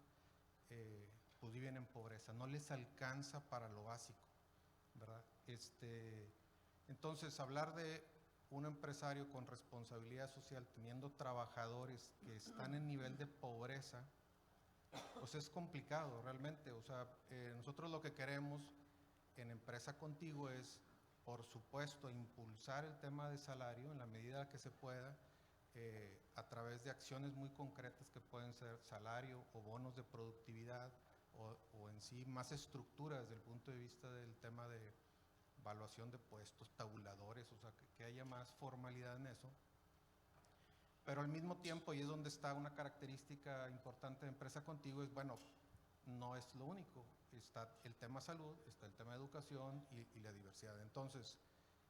pues viven en pobreza, no les alcanza para lo básico, ¿verdad? Entonces, hablar de un empresario con responsabilidad social teniendo trabajadores que están en nivel de pobreza, pues es complicado realmente. O sea, nosotros lo que queremos en Empresa Contigo es, por supuesto, impulsar el tema de salario en la medida que se pueda, a través de acciones muy concretas que pueden ser salario o bonos de productividad o en sí más estructuras desde el punto de vista del tema de evaluación de puestos, tabuladores, o sea, que haya más formalidad en eso. Pero al mismo tiempo, y es donde está una característica importante de Empresa Contigo, es, bueno, no es lo único. Está el tema salud, está el tema de educación y la diversidad. Entonces,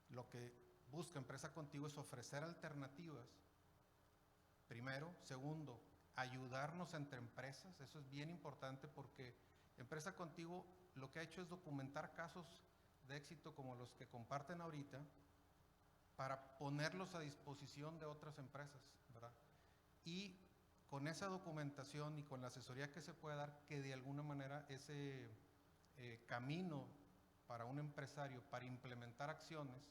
lo que busca Empresa Contigo es ofrecer alternativas, primero. Segundo, ayudarnos entre empresas. Eso es bien importante porque Empresa Contigo lo que ha hecho es documentar casos de éxito como los que comparten ahorita para ponerlos a disposición de otras empresas, ¿verdad? Y con esa documentación y con la asesoría que se puede dar, que de alguna manera ese camino para un empresario para implementar acciones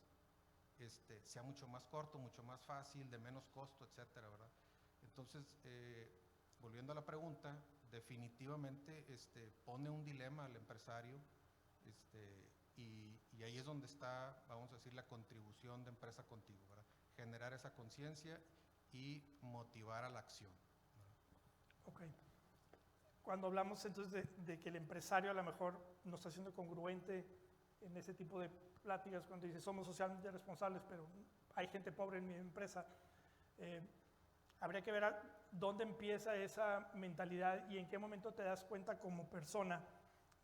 sea mucho más corto, mucho más fácil, de menos costo, etcétera, ¿verdad? Entonces, volviendo a la pregunta, definitivamente pone un dilema al empresario, y ahí es donde está, vamos a decir, la contribución de Empresa Contigo, ¿verdad? Generar esa conciencia y motivar a la acción, ¿verdad? Ok. Cuando hablamos entonces de que el empresario a lo mejor no está siendo congruente en ese tipo de pláticas, cuando dice somos socialmente responsables, pero hay gente pobre en mi empresa, habría que ver dónde empieza esa mentalidad y en qué momento te das cuenta como persona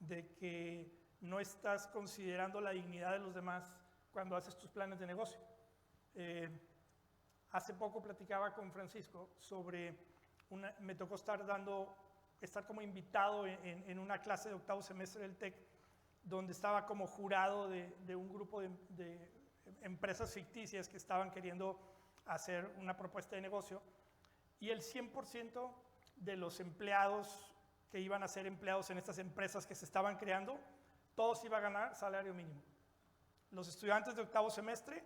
de que no estás considerando la dignidad de los demás cuando haces tus planes de negocio. Hace poco platicaba con Francisco sobre me tocó estar como invitado en una clase de octavo semestre del TEC, donde estaba como jurado de un grupo de empresas ficticias que estaban queriendo hacer una propuesta de negocio, y el 100% de los empleados que iban a ser empleados en estas empresas que se estaban creando, todos iban a ganar salario mínimo. Los estudiantes de octavo semestre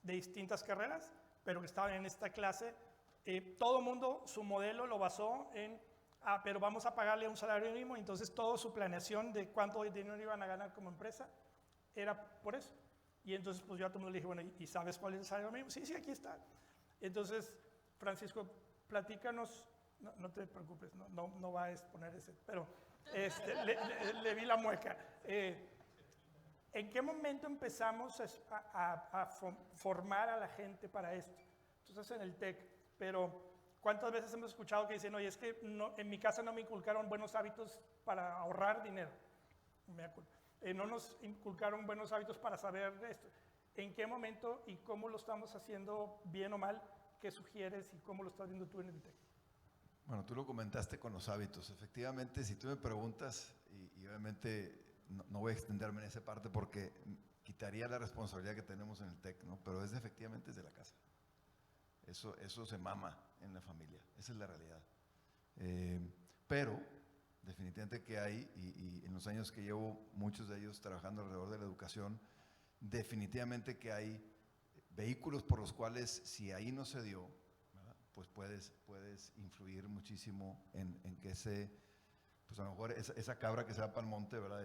de distintas carreras, pero que estaban en esta clase, todo el mundo su modelo lo basó en pero vamos a pagarle un salario mínimo, entonces toda su planeación de cuánto dinero iban a ganar como empresa era por eso. Y entonces pues yo a todo el mundo le dije, bueno, ¿y sabes cuál es el salario mínimo? Sí, aquí está. Entonces, Francisco, platícanos, no te preocupes, no va a exponer ese, pero le vi la mueca. ¿En qué momento empezamos a formar a la gente para esto? Entonces en el TEC, pero ¿cuántas veces hemos escuchado que dicen, oye, es que en mi casa no me inculcaron buenos hábitos para ahorrar dinero? No nos inculcaron buenos hábitos para saber de esto. ¿En qué momento y cómo lo estamos haciendo, bien o mal? ¿Qué sugieres y cómo lo estás viendo tú en el TEC? Bueno, tú lo comentaste con los hábitos. Efectivamente, si tú me preguntas, y obviamente no voy a extenderme en esa parte porque quitaría la responsabilidad que tenemos en el TEC, ¿no? Pero efectivamente es de la casa. Eso se mama en la familia, esa es la realidad. Pero definitivamente que hay, y en los años que llevo, muchos de ellos trabajando alrededor de la educación, definitivamente que hay vehículos por los cuales, si ahí no se dio, ¿verdad?, pues puedes influir muchísimo en que pues a lo mejor esa cabra que se va para el monte, ¿verdad?,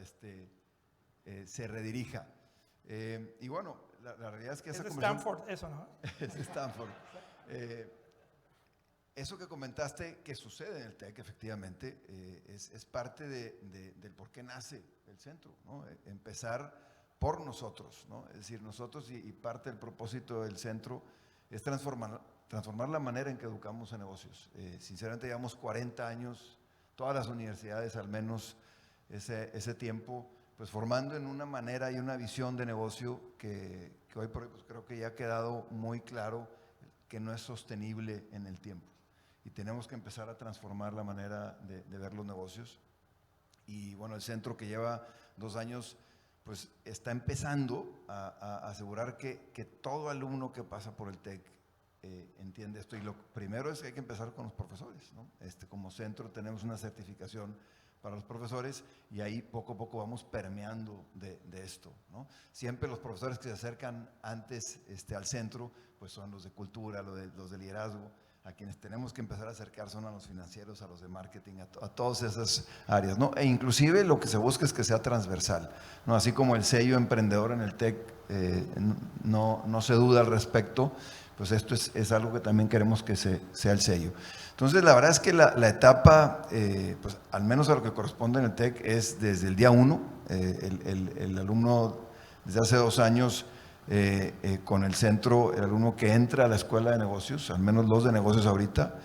se redirija. Y bueno, la realidad es que esa comisión... Es Stanford, eso, ¿no? Es Stanford. Eso que comentaste que sucede en el TEC, efectivamente, es parte del por qué nace el centro, ¿no? Empezar por nosotros, ¿no? Es decir, nosotros, y parte del propósito del centro es transformar la manera en que educamos en negocios. Sinceramente llevamos 40 años, todas las universidades al menos ese tiempo, pues formando en una manera y una visión de negocio que hoy por hoy pues creo que ya ha quedado muy claro que no es sostenible en el tiempo. Y tenemos que empezar a transformar la manera de ver los negocios. Y bueno, el centro, que lleva 2 años, pues está empezando a asegurar que todo alumno que pasa por el TEC entiende esto. Y lo primero es que hay que empezar con los profesores, ¿no? Como centro tenemos una certificación para los profesores y ahí poco a poco vamos permeando de esto, ¿no? Siempre los profesores que se acercan antes al centro pues son los de cultura, los de liderazgo. A quienes tenemos que empezar a acercar son a los financieros, a los de marketing, a todas esas áreas, ¿no? E inclusive lo que se busca es que sea transversal, ¿no? Así como el sello emprendedor en el TEC no se duda al respecto, pues esto es algo que también queremos que sea el sello. Entonces, la verdad es que la etapa, pues al menos a lo que corresponde en el TEC, es desde el día 1. El alumno, desde hace 2 años, con el centro, el alumno que entra a la escuela de negocios, al menos los de negocios ahorita,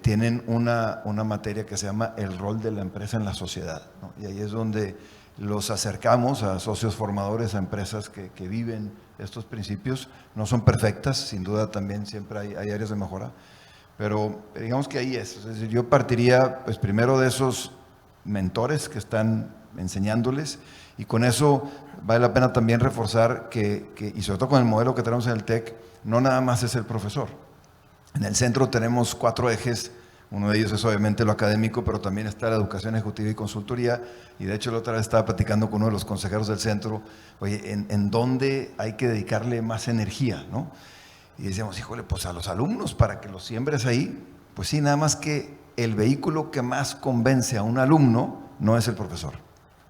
tienen una materia que se llama el rol de la empresa en la sociedad, ¿no? Y ahí es donde los acercamos a socios formadores, a empresas que viven estos principios. No son perfectas, sin duda también siempre hay áreas de mejora, pero digamos que ahí es decir, yo partiría pues primero de esos mentores que están enseñándoles, y con eso vale la pena también reforzar y sobre todo con el modelo que tenemos en el TEC, no nada más es el profesor. En el centro tenemos 4 ejes, uno de ellos es obviamente lo académico, pero también está la educación ejecutiva y consultoría, y de hecho la otra vez estaba platicando con uno de los consejeros del centro, oye, ¿en dónde hay que dedicarle más energía, ¿no? Y decíamos, híjole, pues a los alumnos, para que los siembres ahí, pues sí, nada más que el vehículo que más convence a un alumno no es el profesor,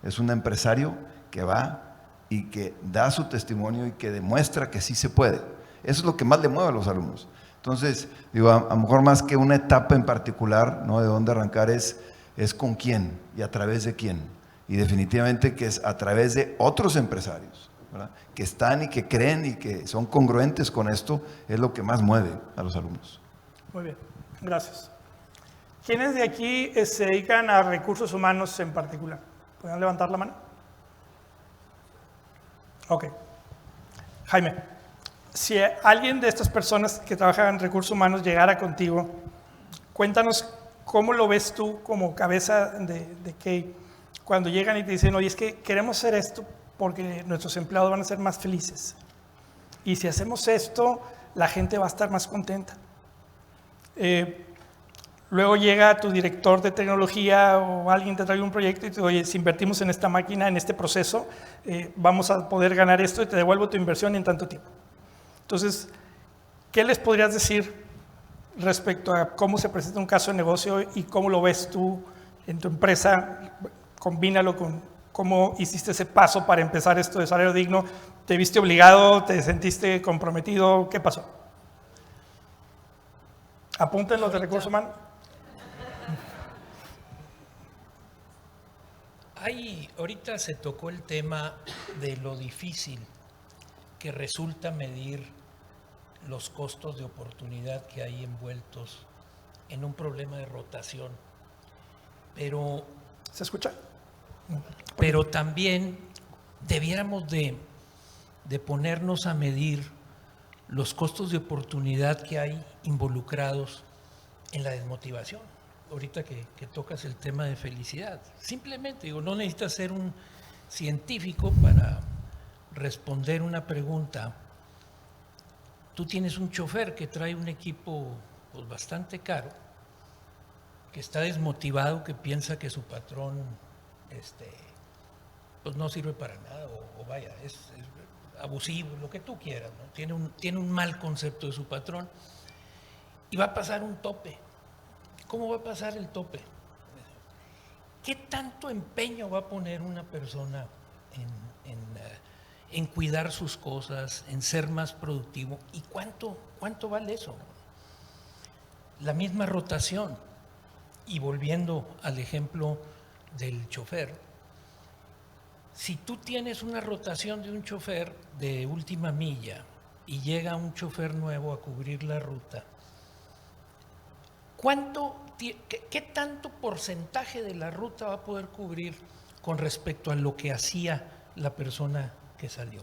es un empresario que va y que da su testimonio y que demuestra que sí se puede. Eso es lo que más le mueve a los alumnos. Entonces, digo, a lo mejor más que una etapa en particular, ¿no?, de dónde arrancar es con quién y a través de quién. Y definitivamente que es a través de otros empresarios, ¿verdad?, que están y que creen y que son congruentes con esto, es lo que más mueve a los alumnos. Muy bien, gracias. ¿Quiénes de aquí se dedican a recursos humanos en particular? ¿Pueden levantar la mano? Ok. Jaime. Si alguien de estas personas que trabajan en recursos humanos llegara contigo, cuéntanos cómo lo ves tú como cabeza de Key cuando llegan y te dicen, oye, es que queremos hacer esto porque nuestros empleados van a ser más felices. Y si hacemos esto, la gente va a estar más contenta. Luego llega tu director de tecnología o alguien te trae un proyecto y te dice, oye, si invertimos en esta máquina, en este proceso, vamos a poder ganar esto y te devuelvo tu inversión en tanto tiempo. Entonces, ¿qué les podrías decir respecto a cómo se presenta un caso de negocio y cómo lo ves tú en tu empresa? Combínalo con cómo hiciste ese paso para empezar esto de salario digno. ¿Te viste obligado? ¿Te sentiste comprometido? ¿Qué pasó? Apunten los de recursos humanos. Ahorita se tocó el tema de lo difícil que resulta medir los costos de oportunidad que hay envueltos en un problema de rotación. Pero, ¿se escucha? Pero también debiéramos de ponernos a medir los costos de oportunidad que hay involucrados en la desmotivación. Ahorita que tocas el tema de felicidad. Simplemente, digo, no necesitas ser un científico para responder una pregunta. Tú tienes un chofer que trae un equipo pues, bastante caro, que está desmotivado, que piensa que su patrón pues no sirve para nada, o vaya, es abusivo, lo que tú quieras, ¿no? Tiene un mal concepto de su patrón y va a pasar un tope. ¿Cómo va a pasar el tope? ¿Qué tanto empeño va a poner una persona en cuidar sus cosas, en ser más productivo? ¿Y cuánto vale eso? La misma rotación. Y volviendo al ejemplo del chofer, si tú tienes una rotación de un chofer de última milla y llega un chofer nuevo a cubrir la ruta, ¿qué tanto porcentaje de la ruta va a poder cubrir con respecto a lo que hacía la persona que salió?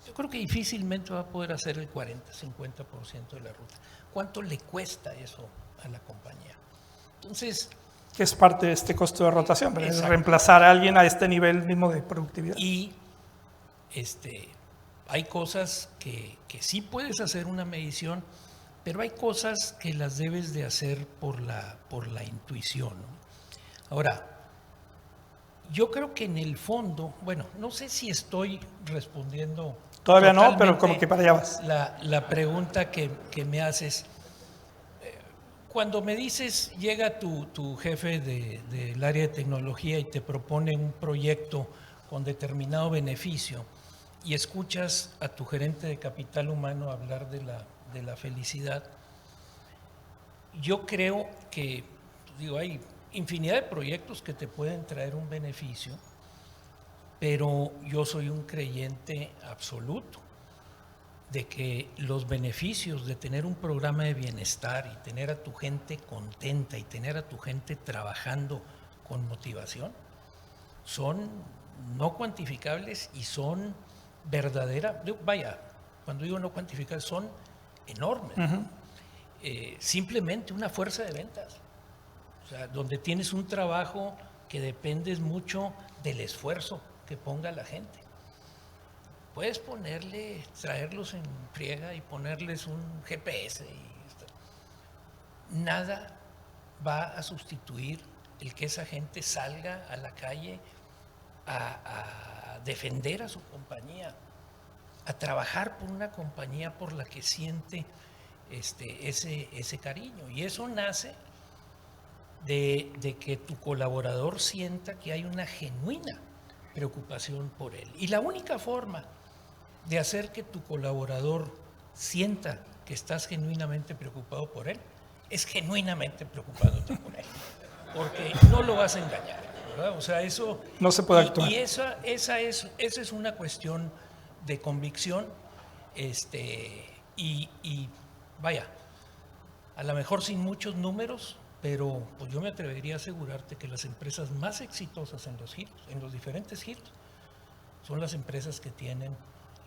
Yo creo que difícilmente va a poder hacer el 40-50% de la ruta. ¿Cuánto le cuesta eso a la compañía? Entonces, que es parte de este costo de rotación, ¿verdad? Es reemplazar a alguien a este nivel mismo de productividad. Y hay cosas que sí puedes hacer una medición, pero hay cosas que las debes de hacer por la intuición, ¿no? Ahora, yo creo que en el fondo, bueno, no sé si estoy respondiendo. Todavía no, pero como que para allá vas. La pregunta que me haces. Cuando me dices, llega tu jefe del área de tecnología y te propone un proyecto con determinado beneficio y escuchas a tu gerente de capital humano hablar de la felicidad, yo creo que, hay infinidad de proyectos que te pueden traer un beneficio, pero yo soy un creyente absoluto de que los beneficios de tener un programa de bienestar y tener a tu gente contenta y tener a tu gente trabajando con motivación son no cuantificables y son cuando digo no cuantificables, son enormes. Simplemente una fuerza de ventas, o sea, donde tienes un trabajo que dependes mucho del esfuerzo que ponga la gente. Puedes traerlos en friega y ponerles un GPS. Nada va a sustituir el que esa gente salga a la calle a defender a su compañía, a trabajar por una compañía por la que siente ese cariño. Y eso nace de que tu colaborador sienta que hay una genuina preocupación por él. Y la única forma de hacer que tu colaborador sienta que estás genuinamente preocupado por él es genuinamente preocupándote por él, porque no lo vas a engañar, ¿verdad? O sea, eso no se puede actuar. Y esa es una cuestión de convicción, y vaya, a lo mejor sin muchos números, pero pues yo me atrevería a asegurarte que las empresas más exitosas en los diferentes giros, son las empresas que tienen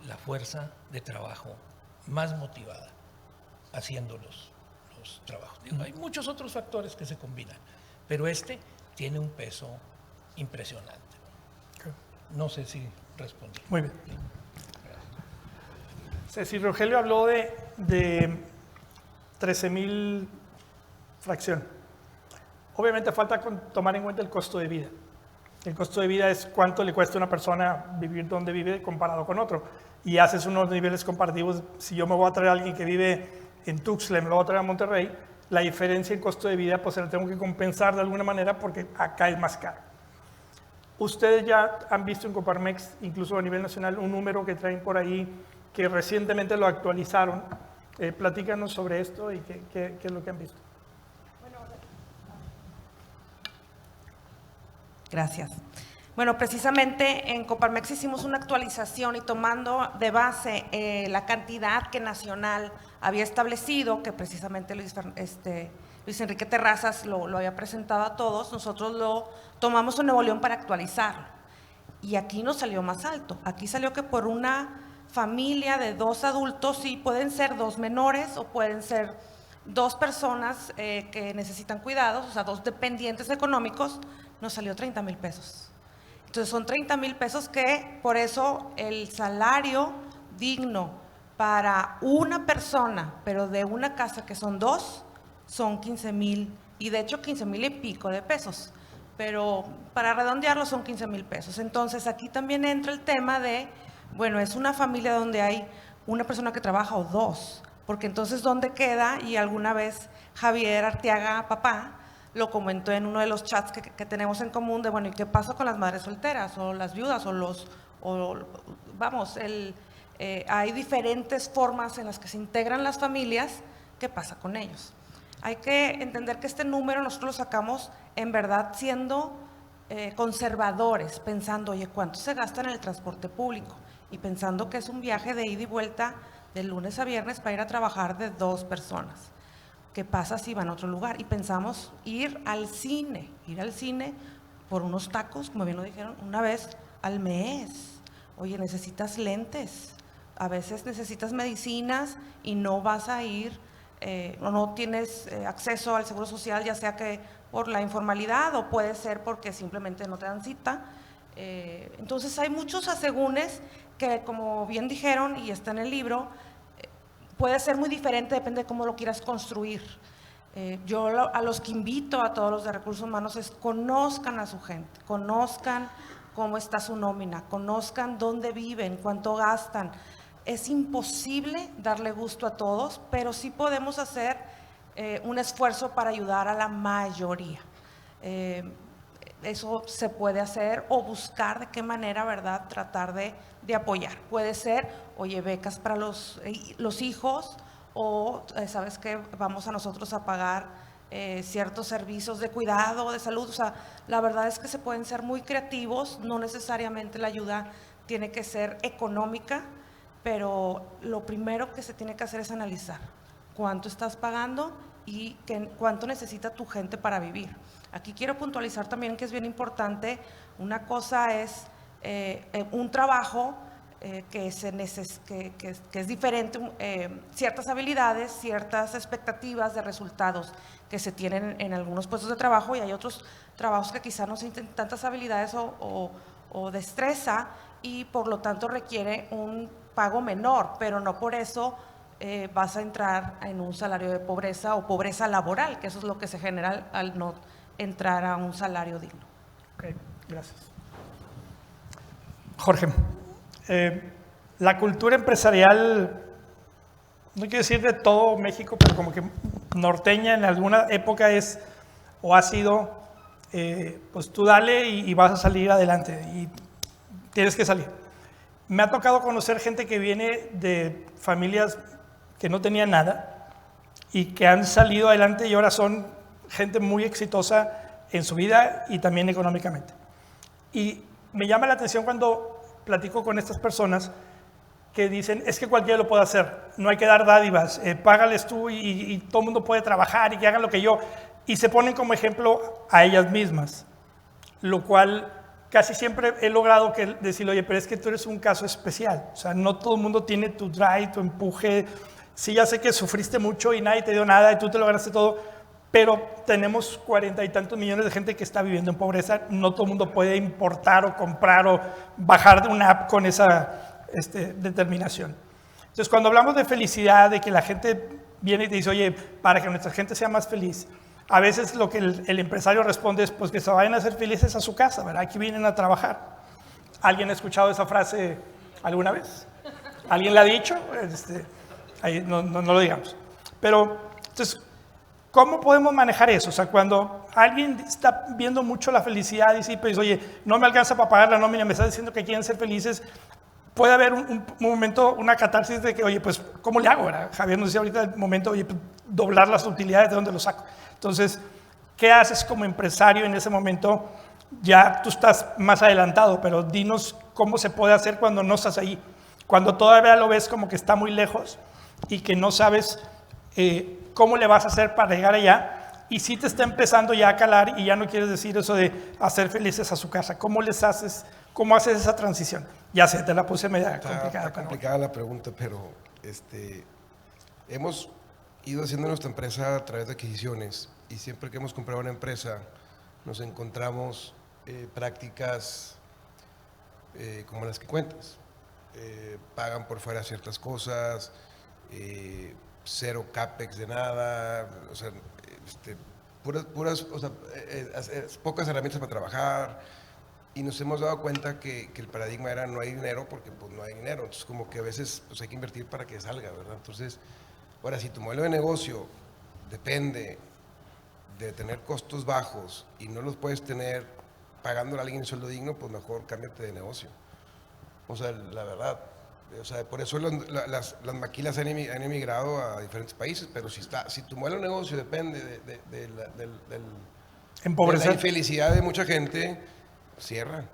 la fuerza de trabajo más motivada haciendo los trabajos. Hay muchos otros factores que se combinan, pero tiene un peso impresionante. No sé si respondí. Muy bien. Si Rogelio habló de 13,000 fracción. Obviamente falta tomar en cuenta el costo de vida. El costo de vida es cuánto le cuesta a una persona vivir donde vive comparado con otro. Y haces unos niveles comparativos. Si yo me voy a traer a alguien que vive en Tuxtla, me lo voy a traer a Monterrey, la diferencia en costo de vida pues se la tengo que compensar de alguna manera porque acá es más caro. Ustedes ya han visto en Coparmex, incluso a nivel nacional, un número que traen por ahí que recientemente lo actualizaron. Platícanos sobre esto y qué es lo que han visto. Gracias. Bueno, precisamente en Coparmex hicimos una actualización y tomando de base la cantidad que Nacional había establecido, que precisamente Luis Enrique Terrazas lo había presentado a todos, nosotros lo tomamos en Nuevo León para actualizarlo. Y aquí nos salió más alto. Aquí salió que por una familia de 2 adultos, sí, pueden ser 2 menores o pueden ser 2 personas que necesitan cuidados, o sea, 2 dependientes económicos, nos salió 30,000 pesos. Entonces son 30,000 pesos que por eso el salario digno para una persona, pero de una casa que son 2, son 15,000 y de hecho 15,000 y pico de pesos. Pero para redondearlo son 15,000 pesos. Entonces aquí también entra el tema de, bueno, es una familia donde hay una persona que trabaja o 2, porque entonces ¿dónde queda? Y alguna vez Javier Arteaga, papá, lo comentó en uno de los chats que tenemos en común de, bueno, ¿y qué pasa con las madres solteras o las viudas hay diferentes formas en las que se integran las familias? ¿Qué pasa con ellos? Hay que entender que este número nosotros lo sacamos en verdad siendo conservadores, pensando, oye, ¿cuánto se gasta en el transporte público? Y pensando que es un viaje de ida y vuelta de lunes a viernes para ir a trabajar de 2 personas. ¿Qué pasa si van a otro lugar? Y pensamos ir al cine por unos tacos, como bien lo dijeron, una vez al mes. Oye, necesitas lentes, a veces necesitas medicinas y no vas a ir, o no tienes acceso al seguro social, ya sea que por la informalidad o puede ser porque simplemente no te dan cita. Entonces hay muchos asegúnes que, como bien dijeron y está en el libro, puede ser muy diferente, depende de cómo lo quieras construir. Yo a los que invito a todos los de recursos humanos es conozcan a su gente, conozcan cómo está su nómina, conozcan dónde viven, cuánto gastan. Es imposible darle gusto a todos, pero sí podemos hacer un esfuerzo para ayudar a la mayoría. Eso se puede hacer o buscar de qué manera, ¿verdad?, tratar de apoyar. Puede ser, oye, becas para los hijos o, ¿sabes qué? Vamos a nosotros a pagar ciertos servicios de cuidado, de salud. O sea, la verdad es que se pueden ser muy creativos, no necesariamente la ayuda tiene que ser económica. pero lo primero que se tiene que hacer es analizar cuánto estás pagando y cuánto necesita tu gente para vivir. Aquí quiero puntualizar también que es bien importante, una cosa es un trabajo que es diferente, ciertas habilidades, ciertas expectativas de resultados que se tienen en algunos puestos de trabajo, y hay otros trabajos que quizá no necesitan tantas habilidades o destreza, y por lo tanto requiere un pago menor, pero no por eso vas a entrar en un salario de pobreza o pobreza laboral, que eso es lo que se genera al no entrar a un salario digno. Ok, gracias. Jorge, la cultura empresarial, no quiero decir de todo México, pero como que norteña en alguna época es o ha sido, pues tú dale y vas a salir adelante y tienes que salir. Me ha tocado conocer gente que viene de familias que no tenían nada y que han salido adelante y ahora son gente muy exitosa en su vida y también económicamente. Y me llama la atención cuando platico con estas personas que dicen, es que cualquiera lo puede hacer, no hay que dar dádivas, págales tú y todo el mundo puede trabajar y que hagan lo que yo. Y se ponen como ejemplo a ellas mismas, lo cual casi siempre he logrado decirle, oye, pero es que tú eres un caso especial. O sea, no todo el mundo tiene tu drive, tu empuje. Sí, ya sé que sufriste mucho y nadie te dio nada y tú te lo ganaste todo, pero tenemos 40 y tantos millones de gente que está viviendo en pobreza. No todo el mundo puede importar o comprar o bajar de una app con esa determinación. Entonces, cuando hablamos de felicidad, de que la gente viene y te dice, oye, para que nuestra gente sea más feliz, a veces lo que el empresario responde es pues que se vayan a hacer felices a su casa, ¿verdad? Aquí vienen a trabajar. ¿Alguien ha escuchado esa frase alguna vez? ¿Alguien la ha dicho? Ahí no lo digamos. Pero, entonces, ¿cómo podemos manejar eso? O sea, cuando alguien está viendo mucho la felicidad y dice, pues, oye, no me alcanza para pagar la nómina, me está diciendo que quieren ser felices, puede haber un momento, una catarsis de que, oye, pues, ¿cómo le hago? ¿Verdad? Javier nos decía ahorita el momento, oye, pues, doblar las utilidades, ¿de dónde lo saco? Entonces, ¿qué haces como empresario en ese momento? Ya tú estás más adelantado, pero dinos cómo se puede hacer cuando no estás ahí, cuando todavía lo ves como que está muy lejos y que no sabes cómo le vas a hacer para llegar allá, y si te está empezando ya a calar y ya no quieres decir eso de hacer felices a su casa. ¿Cómo les haces, cómo haces esa transición? Ya sé, te la puse media complicada. Está complicada la pregunta, pero hemos ido haciendo nuestra empresa a través de adquisiciones, y siempre que hemos comprado una empresa nos encontramos prácticas como las que cuentas. Pagan por fuera ciertas cosas, cero capex de nada, o sea, pocas herramientas para trabajar, y nos hemos dado cuenta que el paradigma era no hay dinero porque pues no hay dinero. Entonces como que a veces pues hay que invertir para que salga, ¿verdad? Entonces, ahora si tu modelo de negocio depende de tener costos bajos y no los puedes tener pagándole a alguien un sueldo digno, pues mejor cámbiate de negocio. O sea, la verdad. O sea, por eso las maquilas han emigrado a diferentes países, pero si tu modelo de negocio depende de la infelicidad de mucha gente, cierra,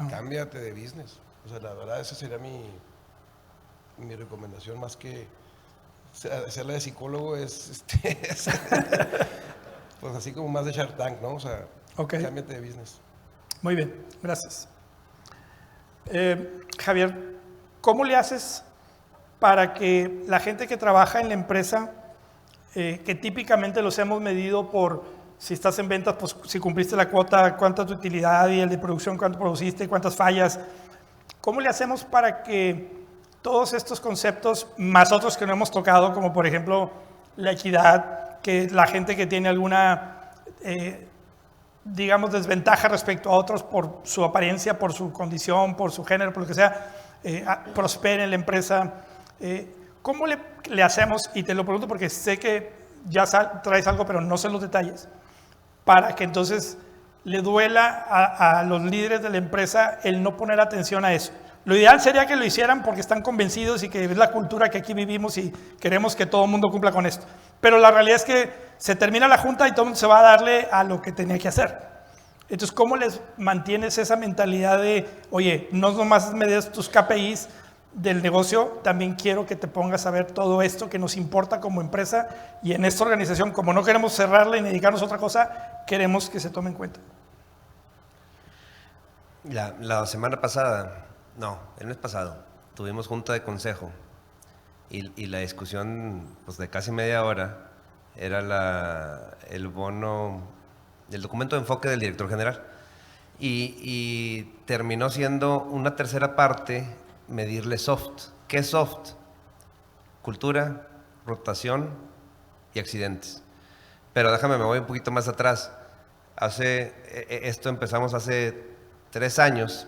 cámbiate de business. O sea, la verdad, esa sería mi recomendación, más que hacerla de psicólogo, es pues así como más de Shark Tank, ¿no? O sea, cámbiate de business. Muy bien, gracias. Javier, ¿cómo le haces para que la gente que trabaja en la empresa, que típicamente los hemos medido por si estás en ventas, pues si cumpliste la cuota, cuánta es tu utilidad, y el de producción, cuánto produciste, cuántas fallas, ¿cómo le hacemos para que todos estos conceptos, más otros que no hemos tocado, como por ejemplo la equidad, que la gente que tiene alguna, digamos, desventaja respecto a otros por su apariencia, por su condición, por su género, por lo que sea, prospere en la empresa? ¿Cómo le hacemos? Y te lo pregunto porque sé que ya traes algo, pero no sé los detalles, para que entonces le duela a los líderes de la empresa el no poner atención a eso. Lo ideal sería que lo hicieran porque están convencidos y que es la cultura que aquí vivimos y queremos que todo el mundo cumpla con esto. Pero la realidad es que se termina la junta y todo el mundo se va a darle a lo que tenía que hacer. Entonces, ¿cómo les mantienes esa mentalidad de, oye, no nomás me des tus KPIs, del negocio, también quiero que te pongas a ver todo esto que nos importa como empresa, y en esta organización, como no queremos cerrarla y dedicarnos a otra cosa, queremos que se tome en cuenta. La semana pasada, no, el mes pasado, tuvimos junta de consejo y la discusión pues, de casi media hora era el documento de enfoque del director general. Y terminó siendo una tercera parte medirle soft. ¿Qué es soft? Cultura, rotación y accidentes. Pero déjame, me voy un poquito más atrás. Esto empezamos hace 3 años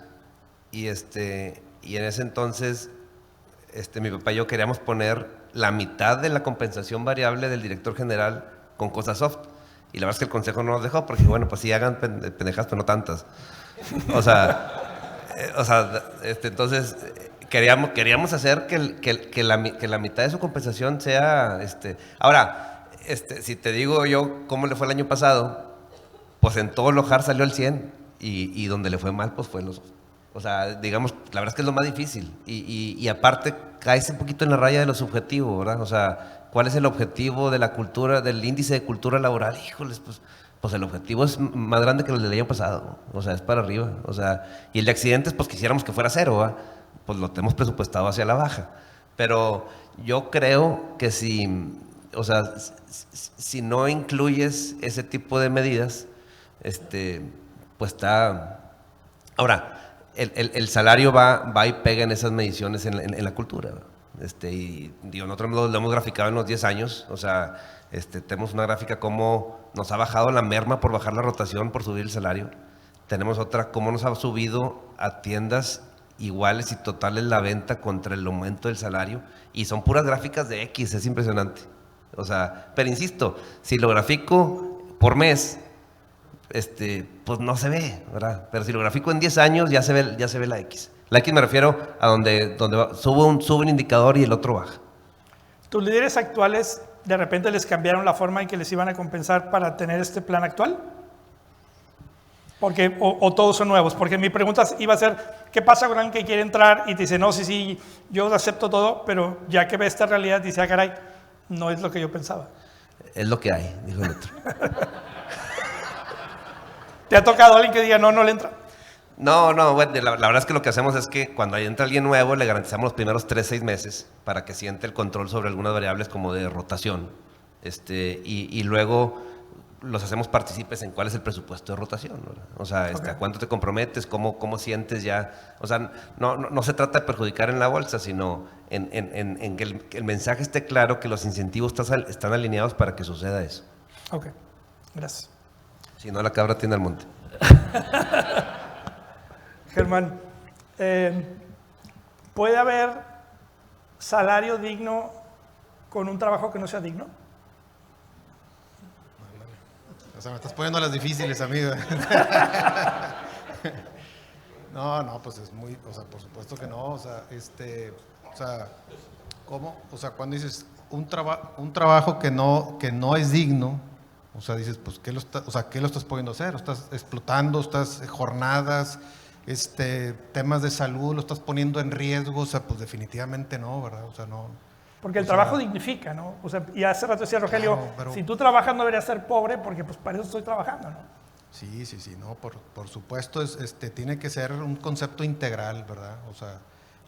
y en ese entonces mi papá y yo queríamos poner la mitad de la compensación variable del director general con cosas soft. Y la verdad es que el consejo no nos dejó porque, bueno, pues sí hagan pendejas, pero no tantas. Entonces queríamos hacer que la mitad de su compensación sea... Ahora, si te digo yo cómo le fue el año pasado, pues en todo Lojar salió el 100 y donde le fue mal, pues fue en los... O sea, digamos, la verdad es que es lo más difícil. Y aparte, caes un poquito en la raya de lo subjetivo, ¿verdad? O sea, ¿cuál es el objetivo de la cultura, del índice de cultura laboral? Híjoles, pues el objetivo es más grande que el del año pasado. O sea, es para arriba. O sea, y el de accidentes, pues quisiéramos que fuera 0, ¿verdad? Pues lo tenemos presupuestado hacia la baja. Pero yo creo que si no incluyes ese tipo de medidas, pues está... Ahora, el salario va y pega en esas mediciones en la cultura. Y digo, nosotros lo hemos graficado en los 10 años. O sea, tenemos una gráfica cómo nos ha bajado la merma por bajar la rotación, por subir el salario. Tenemos otra, cómo nos ha subido a tiendas iguales y totales la venta contra el aumento del salario. Y son puras gráficas de X, es impresionante. O sea, pero insisto, si lo grafico por mes, pues no se ve, ¿verdad? Pero si lo grafico en 10 años, ya se ve la X. La X me refiero a donde sube un indicador y el otro baja. ¿Tus líderes actuales de repente les cambiaron la forma en que les iban a compensar para tener este plan actual? O todos son nuevos. Porque mi pregunta iba a ser, ¿qué pasa con alguien que quiere entrar y te dice, no, sí, yo acepto todo, pero ya que ve esta realidad, dice, caray, no es lo que yo pensaba? Es lo que hay, dijo el otro. ¿Te ha tocado alguien que diga, no le entra? No, bueno, la verdad es que lo que hacemos es que cuando entra alguien nuevo, le garantizamos los primeros 3-6 meses para que siente el control sobre algunas variables como de rotación. Y luego los hacemos partícipes en cuál es el presupuesto de rotación, ¿verdad? O sea, ¿a cuánto te comprometes? ¿Cómo sientes ya? O sea, no se trata de perjudicar en la bolsa, sino en que el mensaje esté claro, que los incentivos están alineados para que suceda eso. Ok, gracias. Si no, la cabra tiene al monte. Germán, ¿puede haber salario digno con un trabajo que no sea digno? O sea, me estás poniendo las difíciles, amigo. No, pues es muy, o sea, por supuesto que no, o sea, ¿cómo? O sea, cuando dices un trabajo que no es digno, o sea, dices, pues, ¿qué lo estás pudiendo hacer? ¿Lo estás explotando? ¿Estás jornadas? Temas de salud, ¿lo estás poniendo en riesgo? O sea, pues definitivamente no, ¿verdad? O sea, no. Porque el trabajo dignifica, ¿no? O sea, y hace rato decía Rogelio, claro, pero si tú trabajas no deberías ser pobre porque pues para eso estoy trabajando, ¿no? Sí, no, por supuesto, tiene que ser un concepto integral, ¿verdad? O sea,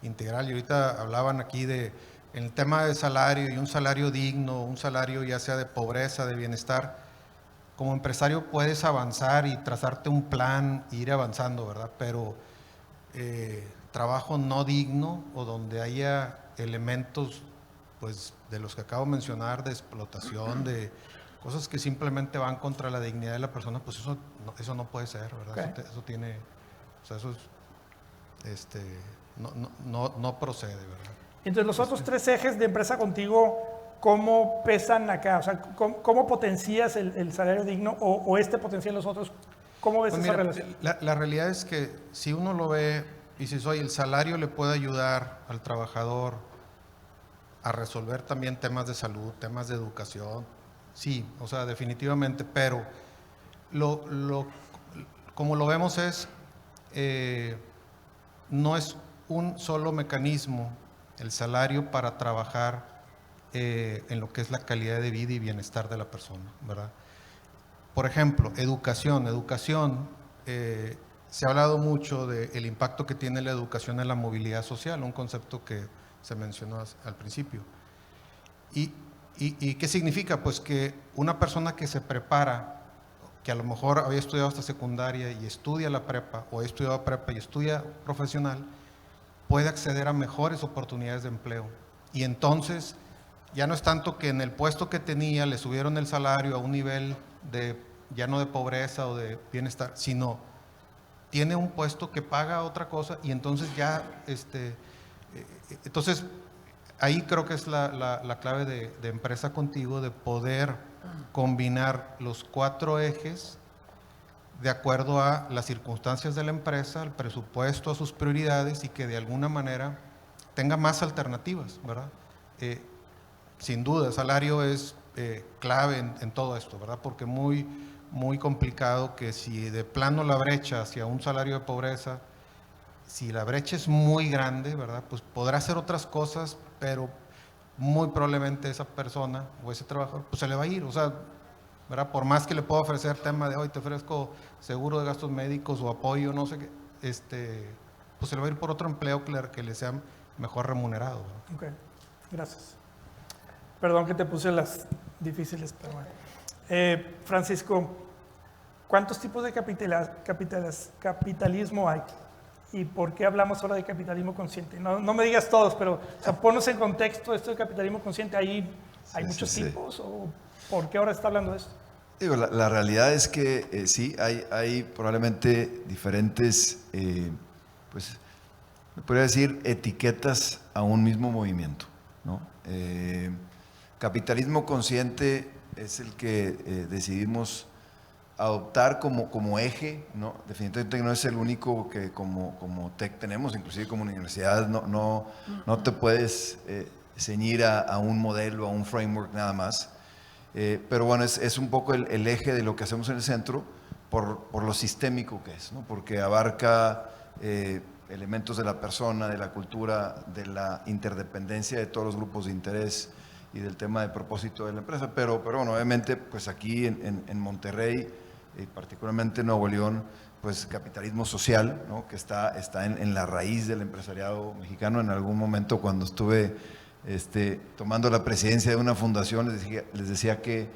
integral. Y ahorita hablaban aquí en el tema de salario y un salario digno, un salario ya sea de pobreza, de bienestar. Como empresario puedes avanzar y trazarte un plan e ir avanzando, ¿verdad? Pero trabajo no digno o donde haya elementos, pues, de los que acabo de mencionar, de explotación, de cosas que simplemente van contra la dignidad de la persona, pues eso no puede ser, ¿verdad? Okay. Eso tiene, o sea, eso es, no procede, ¿verdad? Entonces, los otros 3 ejes de Empresa Contigo, ¿cómo pesan acá? O sea, ¿cómo potencias el salario digno o potencia los otros? ¿Cómo ves esa relación? La realidad es que si uno lo ve y dices, oye, el salario le puede ayudar al trabajador a resolver también temas de salud, temas de educación, sí, o sea, definitivamente, pero como lo vemos es, no es un solo mecanismo el salario para trabajar en lo que es la calidad de vida y bienestar de la persona, ¿verdad? Por ejemplo, educación. Se ha hablado mucho del impacto que tiene la educación en la movilidad social, un concepto que se mencionó al principio. ¿Y qué significa? Pues que una persona que se prepara, que a lo mejor había estudiado hasta secundaria y estudia la prepa, o ha estudiado prepa y estudia profesional, puede acceder a mejores oportunidades de empleo. Y entonces ya no es tanto que en el puesto que tenía le subieron el salario a un nivel ya no de pobreza o de bienestar, sino tiene un puesto que paga otra cosa y entonces ya, entonces ahí creo que es la clave de Empresa Contigo, de poder combinar los 4 ejes de acuerdo a las circunstancias de la empresa, al presupuesto, a sus prioridades, y que de alguna manera tenga más alternativas, ¿verdad? Sin duda, el salario es clave en todo esto, ¿verdad? Porque muy complicado que si de plano la brecha hacia un salario de pobreza, si la brecha es muy grande, ¿verdad? Pues podrá hacer otras cosas, pero muy probablemente esa persona o ese trabajador pues se le va a ir, o sea, ¿verdad? Por más que le pueda ofrecer tema de hoy te ofrezco seguro de gastos médicos o apoyo, no sé qué, pues se le va a ir por otro empleo que le sea mejor remunerado, ¿verdad? Ok, gracias. Perdón que te puse las difíciles, pero bueno. Francisco, ¿cuántos tipos de capitalismo hay? ¿Y por qué hablamos ahora de capitalismo consciente? No me digas todos, pero o sea, ponnos en contexto esto de capitalismo consciente. ¿Hay muchos tipos? ¿O por qué ahora está hablando de esto? Digo, la realidad es que sí, hay probablemente diferentes, pues, me podría decir, etiquetas a un mismo movimiento, ¿no? Capitalismo consciente es el que decidimos adoptar como eje, ¿no? Definitivamente no es el único que como TEC tenemos, inclusive como universidad no te puedes ceñir a un modelo, a un framework nada más, pero bueno, es un poco el eje de lo que hacemos en el centro por lo sistémico que es, ¿no? Porque abarca elementos de la persona, de la cultura, de la interdependencia de todos los grupos de interés y del tema de propósito de la empresa, pero bueno, obviamente pues aquí en Monterrey, particularmente en Nuevo León, pues capitalismo social, ¿no? Que está en la raíz del empresariado mexicano. En algún momento cuando estuve tomando la presidencia de una fundación les decía que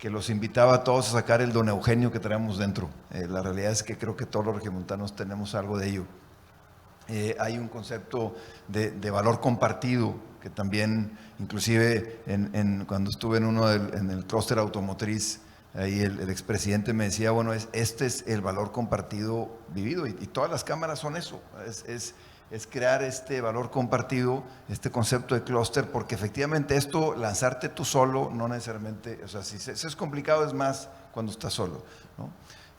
los invitaba a todos a sacar el don Eugenio que traemos dentro. La realidad es que creo que todos los regiomontanos tenemos algo de ello. Hay un concepto de valor compartido que también, inclusive cuando estuve en el clúster automotriz, ahí el expresidente me decía, bueno, este es el valor compartido vivido, y todas las cámaras son eso, es crear este valor compartido, este concepto de clúster, porque efectivamente esto, lanzarte tú solo, no necesariamente, o sea, si es complicado, es más cuando estás solo, ¿no?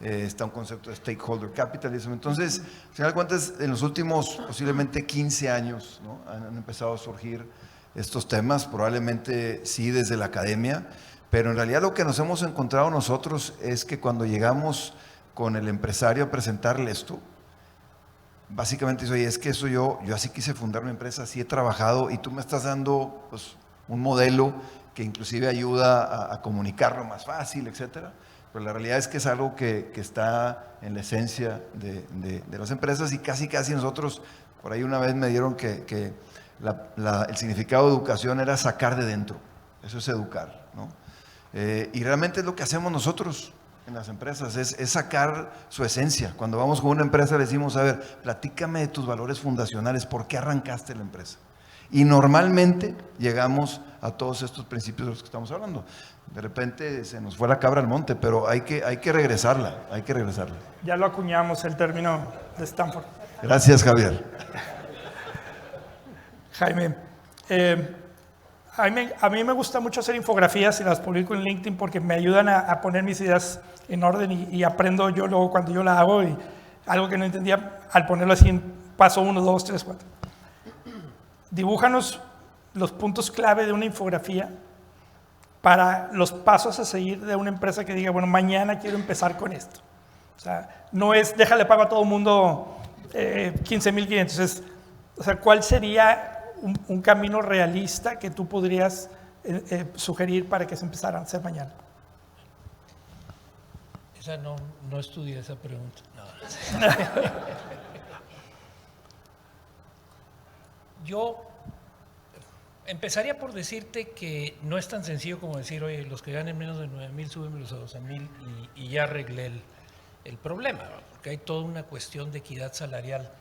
Está un concepto de stakeholder capitalism. Entonces, al final de cuentas, en los últimos posiblemente 15 años, ¿no? han empezado a surgir estos temas, probablemente sí desde la academia, pero en realidad lo que nos hemos encontrado nosotros es que cuando llegamos con el empresario a presentarle esto, básicamente dice, oye, es que eso yo así quise fundar una empresa, así he trabajado, y tú me estás dando pues, un modelo que inclusive ayuda a comunicarlo más fácil, etcétera. Pero la realidad es que es algo que está en la esencia de las empresas, y casi nosotros, por ahí una vez me dieron que el significado de educación era sacar de dentro, eso es educar, ¿no? Y realmente es lo que hacemos nosotros en las empresas, es sacar su esencia. Cuando vamos con una empresa le decimos, a ver, platícame de tus valores fundacionales, ¿por qué arrancaste la empresa? Y normalmente llegamos a todos estos principios de los que estamos hablando. De repente se nos fue la cabra al monte, pero hay que regresarla, Ya lo acuñamos, el término de Stanford. Gracias, Javier. Jaime, a mí me gusta mucho hacer infografías y las publico en LinkedIn porque me ayudan a poner mis ideas en orden y aprendo yo luego cuando yo la hago, y algo que no entendía al ponerlo así en paso 1, 2, 3, 4. Dibújanos los puntos clave de una infografía para los pasos a seguir de una empresa que diga, bueno, mañana quiero empezar con esto. O sea, no es, déjale pago a todo el mundo 15,500. O sea, ¿cuál sería un camino realista que tú podrías sugerir para que se empezaran a hacer mañana? Esa no estudié esa pregunta. No. Yo empezaría por decirte que no es tan sencillo como decir, oye, los que ganen menos de 9,000, súbenmelos a 12,000 y ya arreglé el problema, ¿no? Porque hay toda una cuestión de equidad salarial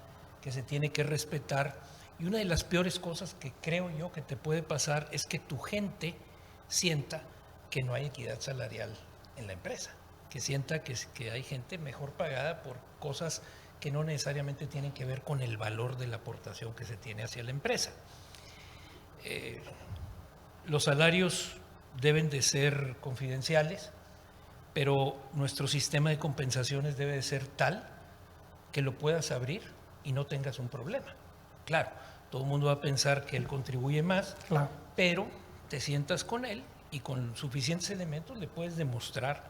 que se tiene que respetar, y una de las peores cosas que creo yo que te puede pasar es que tu gente sienta que no hay equidad salarial en la empresa, que sienta que hay gente mejor pagada por cosas que no necesariamente tienen que ver con el valor de la aportación que se tiene hacia la empresa. Los salarios deben de ser confidenciales, pero nuestro sistema de compensaciones debe de ser tal que lo puedas abrir y no tengas un problema. Claro, todo el mundo va a pensar que él contribuye más, Claro. pero te sientas con él y con suficientes elementos le puedes demostrar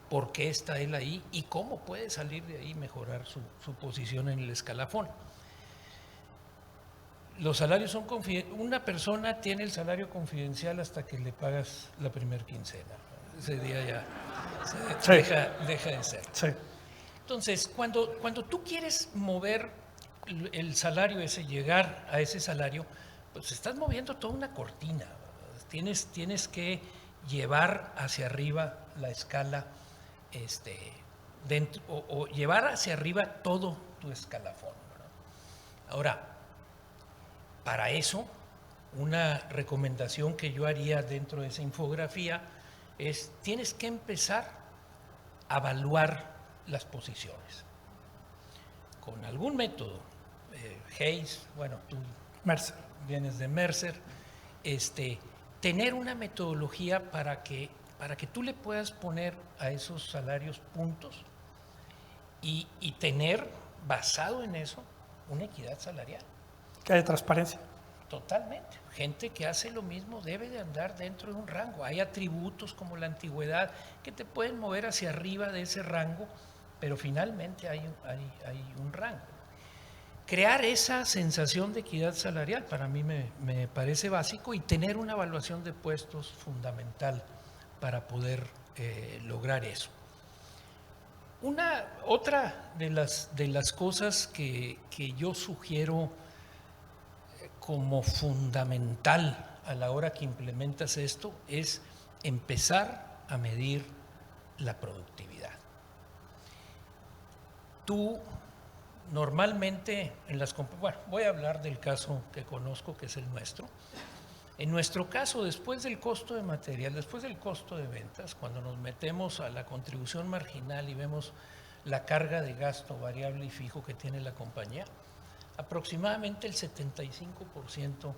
por qué está él ahí y cómo puede salir de ahí y mejorar su posición en el escalafón. Los salarios son confidenciales. Una persona tiene el salario confidencial hasta que le pagas la primera quincena. Ese día ya deja de ser. Sí. Entonces, cuando tú quieres mover el salario ese, llegar a ese salario, pues estás moviendo toda una cortina. Tienes que llevar hacia arriba la escala, o llevar hacia arriba todo tu escalafón, ¿verdad? Ahora, para eso, una recomendación que yo haría dentro de esa infografía es, tienes que empezar a evaluar las posiciones. Con algún método, Hayes, bueno, tú Mercer. vienes de Mercer, tener una metodología para que tú le puedas poner a esos salarios puntos y tener, basado en eso, una equidad salarial. Que haya transparencia. Totalmente. Gente que hace lo mismo debe de andar dentro de un rango. Hay atributos como la antigüedad que te pueden mover hacia arriba de ese rango, pero finalmente hay un rango. Crear esa sensación de equidad salarial para mí me parece básico, y tener una evaluación de puestos fundamental para poder lograr eso. Otra de las cosas que yo sugiero como fundamental a la hora que implementas esto es empezar a medir la productividad. Tú normalmente voy a hablar del caso que conozco, que es el nuestro. En nuestro caso, después del costo de material, después del costo de ventas, cuando nos metemos a la contribución marginal y vemos la carga de gasto variable y fijo que tiene la compañía, aproximadamente el 75%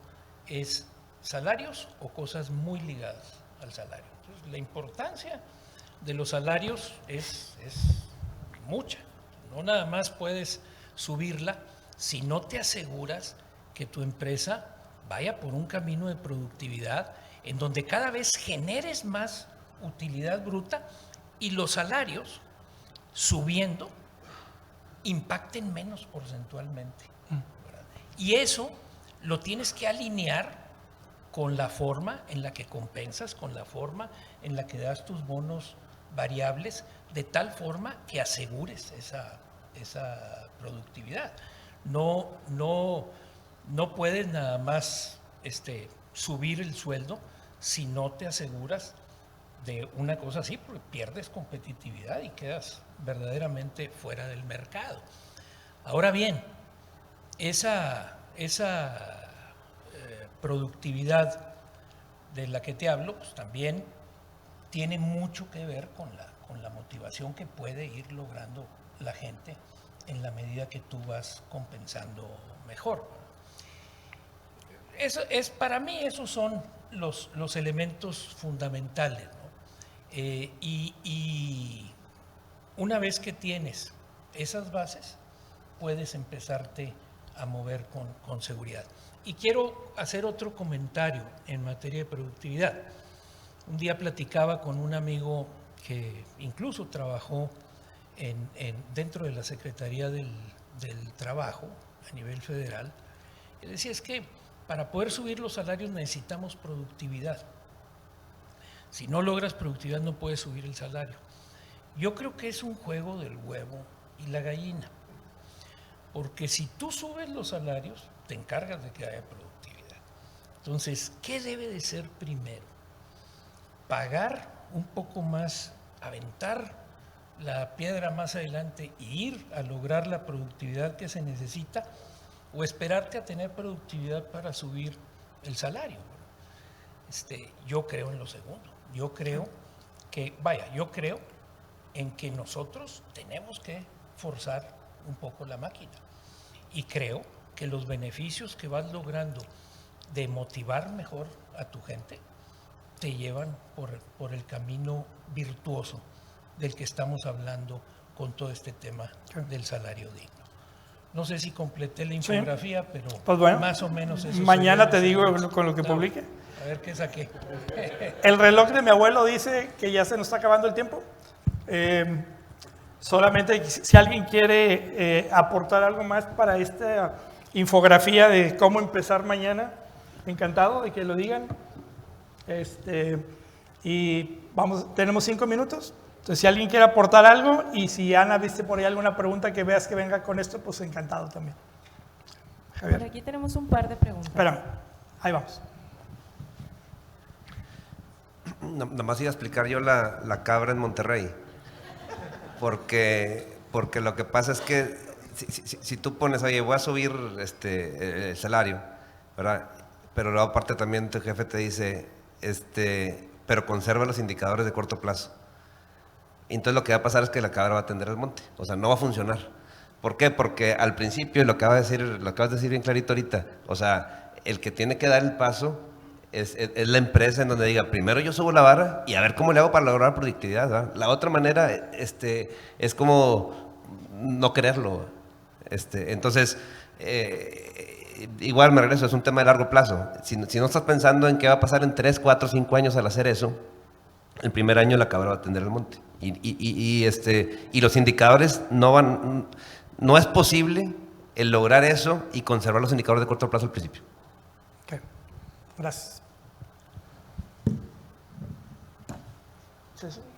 es salarios o cosas muy ligadas al salario. Entonces, la importancia de los salarios es mucha. No nada más puedes subirla si no te aseguras que tu empresa vaya por un camino de productividad en donde cada vez generes más utilidad bruta y los salarios subiendo impacten menos porcentualmente. Y eso lo tienes que alinear con la forma en la que compensas, con la forma en la que das tus bonos variables, de tal forma que asegures esa productividad. No puedes nada más subir el sueldo si no te aseguras de una cosa así, porque pierdes competitividad y quedas verdaderamente fuera del mercado. Ahora bien, esa productividad de la que te hablo, pues también tiene mucho que ver con la motivación que puede ir logrando la gente en la medida que tú vas compensando mejor. Para mí esos son los elementos fundamentales, ¿no? Y una vez que tienes esas bases, puedes empezarte a mover con seguridad. Y quiero hacer otro comentario en materia de productividad. Un día platicaba con un amigo que incluso trabajó dentro de la Secretaría del Trabajo a nivel federal. Él decía, es que para poder subir los salarios necesitamos productividad. Si no logras productividad no puedes subir el salario. Yo creo que es un juego del huevo y la gallina, porque si tú subes los salarios, te encargas de que haya productividad. Entonces, ¿qué debe de ser primero? Pagar un poco más, aventar la piedra más adelante e ir a lograr la productividad que se necesita, o esperarte a tener productividad para subir el salario. Yo creo en lo segundo. Yo creo en que nosotros tenemos que forzar un poco la máquina. Y creo que los beneficios que vas logrando de motivar mejor a tu gente te llevan por el camino virtuoso del que estamos hablando con todo este tema del salario digno. No sé si completé la infografía, pero pues bueno, más o menos eso. Mañana te digo con lo que publique. A ver qué saqué. El reloj de mi abuelo dice que ya se nos está acabando el tiempo. Solamente si alguien quiere aportar algo más para esta infografía de cómo empezar mañana, encantado de que lo digan. Y tenemos 5 minutos. Entonces, si alguien quiere aportar algo, y si Ana viste por ahí alguna pregunta que veas que venga con esto, pues encantado también. Javier. Por aquí tenemos un par de preguntas. Espérame, ahí vamos. Nada más iba a explicar yo la cabra en Monterrey. Porque lo que pasa es que si tú pones, oye, voy a subir el salario, ¿verdad? Pero luego aparte también tu jefe te dice, pero conserva los indicadores de corto plazo. Entonces lo que va a pasar es que la cabra va a tender al monte, o sea, no va a funcionar. ¿Por qué? Porque al principio, lo acabas de decir bien clarito ahorita, o sea, el que tiene que dar el paso es la empresa, en donde diga, primero yo subo la vara y a ver cómo le hago para lograr productividad, ¿verdad? La otra manera es como no quererlo. Entonces, igual me regreso, es un tema de largo plazo. Si no estás pensando en qué va a pasar en 3, 4, 5 años al hacer eso, el primer año la cabra va a tender al monte. Y los indicadores no es posible el lograr eso y conservar los indicadores de corto plazo al principio. Ok, gracias.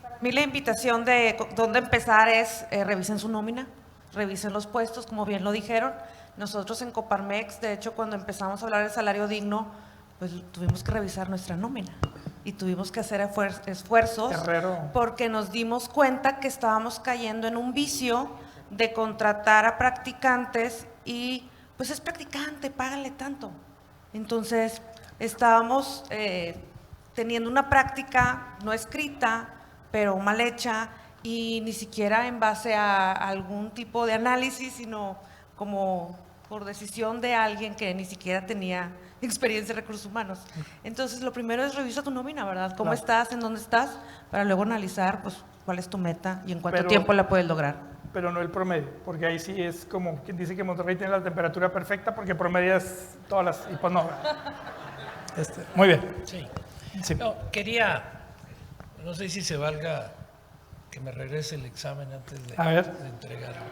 Para mí la invitación de dónde empezar es revisen su nómina, revisen los puestos, como bien lo dijeron. Nosotros en Coparmex, de hecho, cuando empezamos a hablar del salario digno, pues tuvimos que revisar nuestra nómina y tuvimos que hacer esfuerzos porque nos dimos cuenta que estábamos cayendo en un vicio de contratar a practicantes y pues es practicante, págale tanto. Entonces estábamos teniendo una práctica no escrita, pero mal hecha y ni siquiera en base a algún tipo de análisis, sino como por decisión de alguien que ni siquiera tenía experiencia en recursos humanos. Entonces, lo primero es revisa tu nómina, ¿verdad? ¿Cómo estás? ¿En dónde estás? Para luego analizar, pues, cuál es tu meta y en cuánto tiempo la puedes lograr. Pero no el promedio, porque ahí sí es como quien dice que Monterrey tiene la temperatura perfecta porque promedias todas las... Y pues no. Muy bien. Sí. Sí. No sé si se valga que me regrese el examen antes de entregarlo.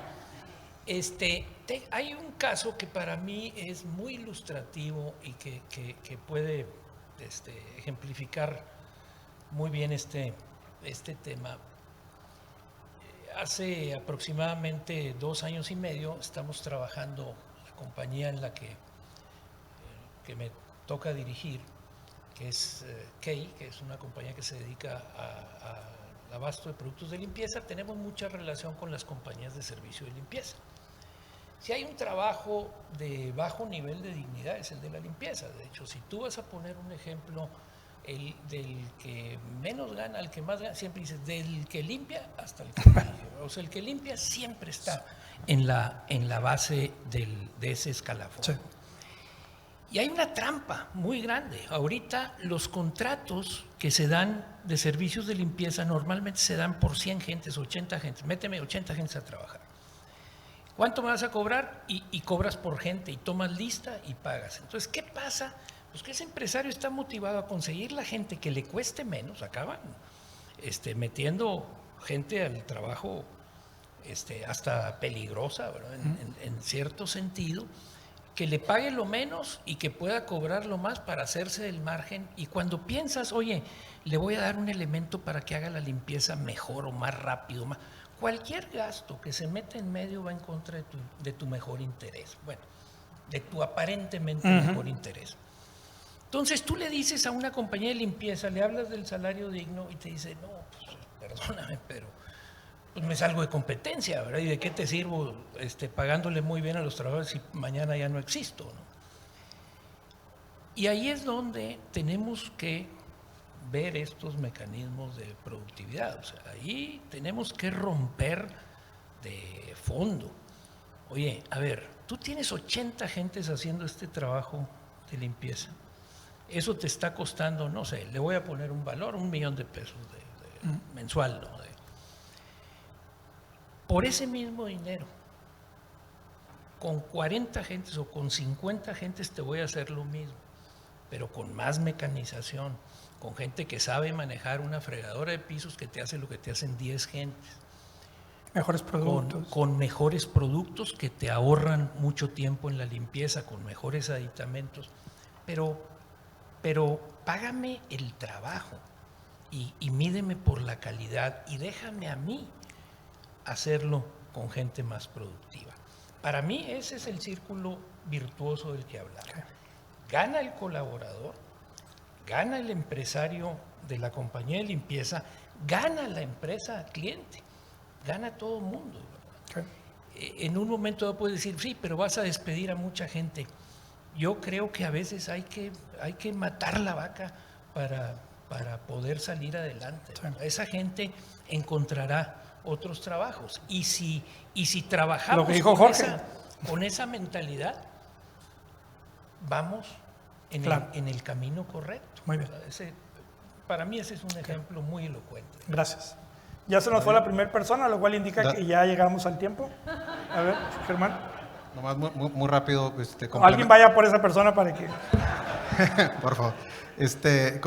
Hay un caso que para mí es muy ilustrativo y que puede ejemplificar muy bien este tema. Hace aproximadamente 2 años y medio estamos trabajando, la compañía en la que me toca dirigir, que es Key, que es una compañía que se dedica al abasto de productos de limpieza. Tenemos mucha relación con las compañías de servicio de limpieza. Si hay un trabajo de bajo nivel de dignidad es el de la limpieza. De hecho, si tú vas a poner un ejemplo, el del que menos gana al que más gana, siempre dices del que limpia hasta el que limpia. O sea, el que limpia siempre está en la base de ese escalafón. Sí. Y hay una trampa muy grande. Ahorita los contratos que se dan de servicios de limpieza normalmente se dan por 100 gentes, 80 gentes. Méteme 80 gentes a trabajar. ¿Cuánto me vas a cobrar? Y cobras por gente y tomas lista y pagas. Entonces, ¿qué pasa? Pues que ese empresario está motivado a conseguir la gente que le cueste menos. Acaban metiendo gente al trabajo hasta peligrosa, ¿verdad? En cierto sentido, que le pague lo menos y que pueda cobrar lo más para hacerse del margen. Y cuando piensas, oye, le voy a dar un elemento para que haga la limpieza mejor o más rápido, cualquier gasto que se meta en medio va en contra de tu mejor interés. Bueno, de tu aparentemente mejor interés. Entonces tú le dices a una compañía de limpieza, le hablas del salario digno y te dice, no, pues perdóname, pero pues me salgo de competencia, ¿verdad? ¿Y de qué te sirvo pagándole muy bien a los trabajadores si mañana ya no existo, ¿no? Y ahí es donde tenemos que ver estos mecanismos de productividad. O sea, ahí tenemos que romper de fondo. Oye, a ver, tú tienes 80 gentes haciendo este trabajo de limpieza. Eso te está costando, no sé, le voy a poner un valor, $1,000,000 mensual, ¿no? Por ese mismo dinero, con 40 gentes o con 50 gentes te voy a hacer lo mismo, pero con más mecanización, con gente que sabe manejar una fregadora de pisos que te hace lo que te hacen 10 gentes. Mejores productos. Con mejores productos que te ahorran mucho tiempo en la limpieza, con mejores aditamentos, pero págame el trabajo y mídeme por la calidad y déjame a mí hacerlo con gente más productiva. Para mí ese es el círculo virtuoso del que hablaba. Gana el colaborador, gana el empresario de la compañía de limpieza, gana la empresa cliente, gana todo el mundo, ¿verdad? En un momento puedes decir, sí, pero vas a despedir a mucha gente. Yo creo que a veces hay que matar la vaca para poder salir adelante. Sí. Esa gente encontrará otros trabajos. Y si trabajamos con esa mentalidad, vamos en el camino correcto. Muy bien. Para mí ese es un ejemplo muy elocuente. Gracias. Ya se nos fue la primera persona, lo cual indica que ya llegamos al tiempo. A ver, Germán. Nomás muy rápido. Alguien vaya por esa persona para que... Por favor.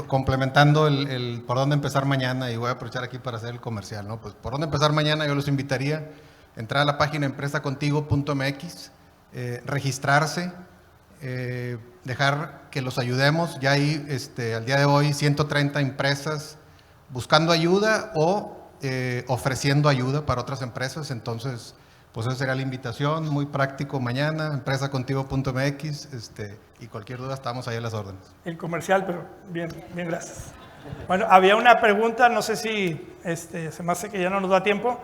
Complementando el por dónde empezar mañana, y voy a aprovechar aquí para hacer el comercial, ¿no? Pues por dónde empezar mañana yo los invitaría a entrar a la página empresacontigo.mx, registrarse, dejar que los ayudemos. Ya hay al día de hoy 130 empresas buscando ayuda o ofreciendo ayuda para otras empresas. Entonces, pues esa sería la invitación, muy práctico mañana, empresacontigo.mx, y cualquier duda estamos ahí a las órdenes. El comercial, pero bien, gracias. Bueno, había una pregunta, no sé si se me hace que ya no nos da tiempo.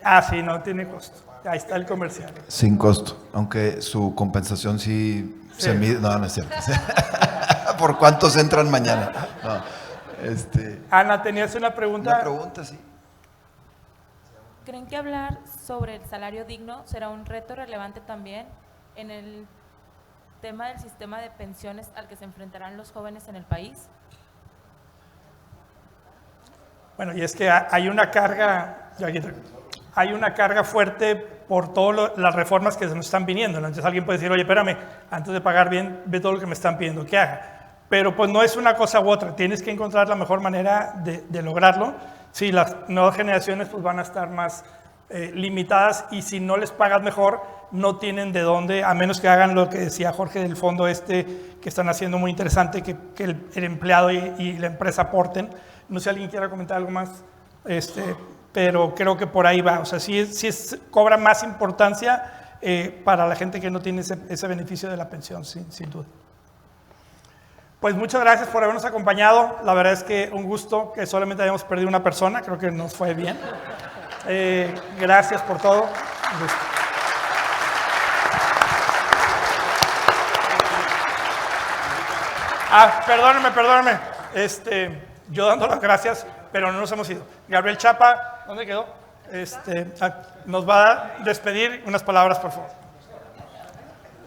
Ah, sí, no tiene costo. Ahí está el comercial. Sin costo, aunque su compensación sí. Se mide. No es cierto. ¿Por cuántos entran mañana? No, Ana, ¿tenías una pregunta? Una pregunta, sí. ¿Creen que hablar sobre el salario digno será un reto relevante también en el tema del sistema de pensiones al que se enfrentarán los jóvenes en el país? Bueno, y es que hay una carga fuerte por todas las reformas que se nos están viniendo, ¿no? Entonces alguien puede decir, oye, espérame, antes de pagar bien, ve todo lo que me están pidiendo que haga. Pero pues no es una cosa u otra, tienes que encontrar la mejor manera de lograrlo. Sí, las nuevas generaciones pues van a estar más limitadas, y si no les pagas mejor, no tienen de dónde, a menos que hagan lo que decía Jorge del fondo que están haciendo muy interesante, que el empleado y la empresa aporten. No sé si alguien quiera comentar algo más, pero creo que por ahí va. O sea, cobra más importancia para la gente que no tiene ese beneficio de la pensión, sin duda. Pues muchas gracias por habernos acompañado. La verdad es que un gusto que solamente hayamos perdido una persona. Creo que nos fue bien. Gracias por todo. Un gusto. Perdónenme. Yo dando las gracias, pero no nos hemos ido. Gabriel Chapa, ¿dónde quedó? Nos va a despedir. Unas palabras, por favor.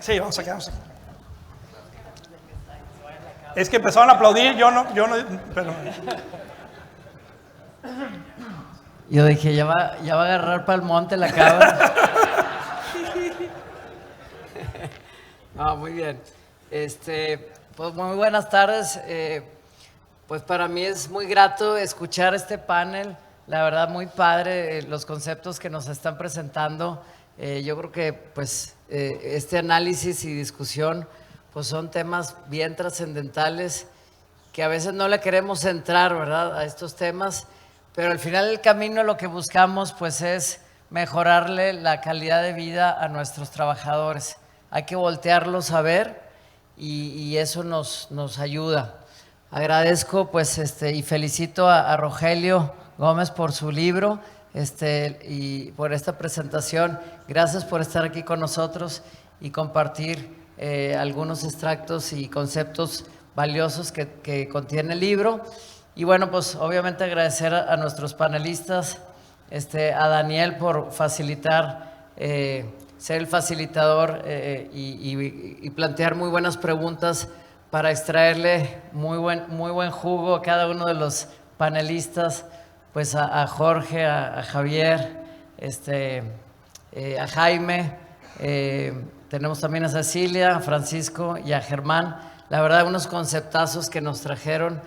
Sí, vamos a quedarnos aquí. Es que empezaron a aplaudir, yo no, pero... Yo dije, ya va a agarrar para el monte la cabra. No, muy bien. Pues muy buenas tardes. Pues para mí es muy grato escuchar este panel. La verdad, muy padre los conceptos que nos están presentando. Yo creo que pues este análisis y discusión pues son temas bien trascendentales que a veces no le queremos entrar, ¿verdad?, a estos temas, pero al final del camino lo que buscamos pues es mejorarle la calidad de vida a nuestros trabajadores. Hay que voltearlos a ver y eso nos ayuda. Agradezco pues y felicito a Rogelio Gómez por su libro y por esta presentación. Gracias por estar aquí con nosotros y compartir algunos extractos y conceptos valiosos que contiene el libro. Y bueno, pues obviamente agradecer a nuestros panelistas, a Daniel por facilitar, ser el facilitador y plantear muy buenas preguntas para extraerle muy buen jugo a cada uno de los panelistas, pues a Jorge, a Javier, a Jaime, tenemos también a Cecilia, a Francisco y a Germán. La verdad, unos conceptazos que nos trajeron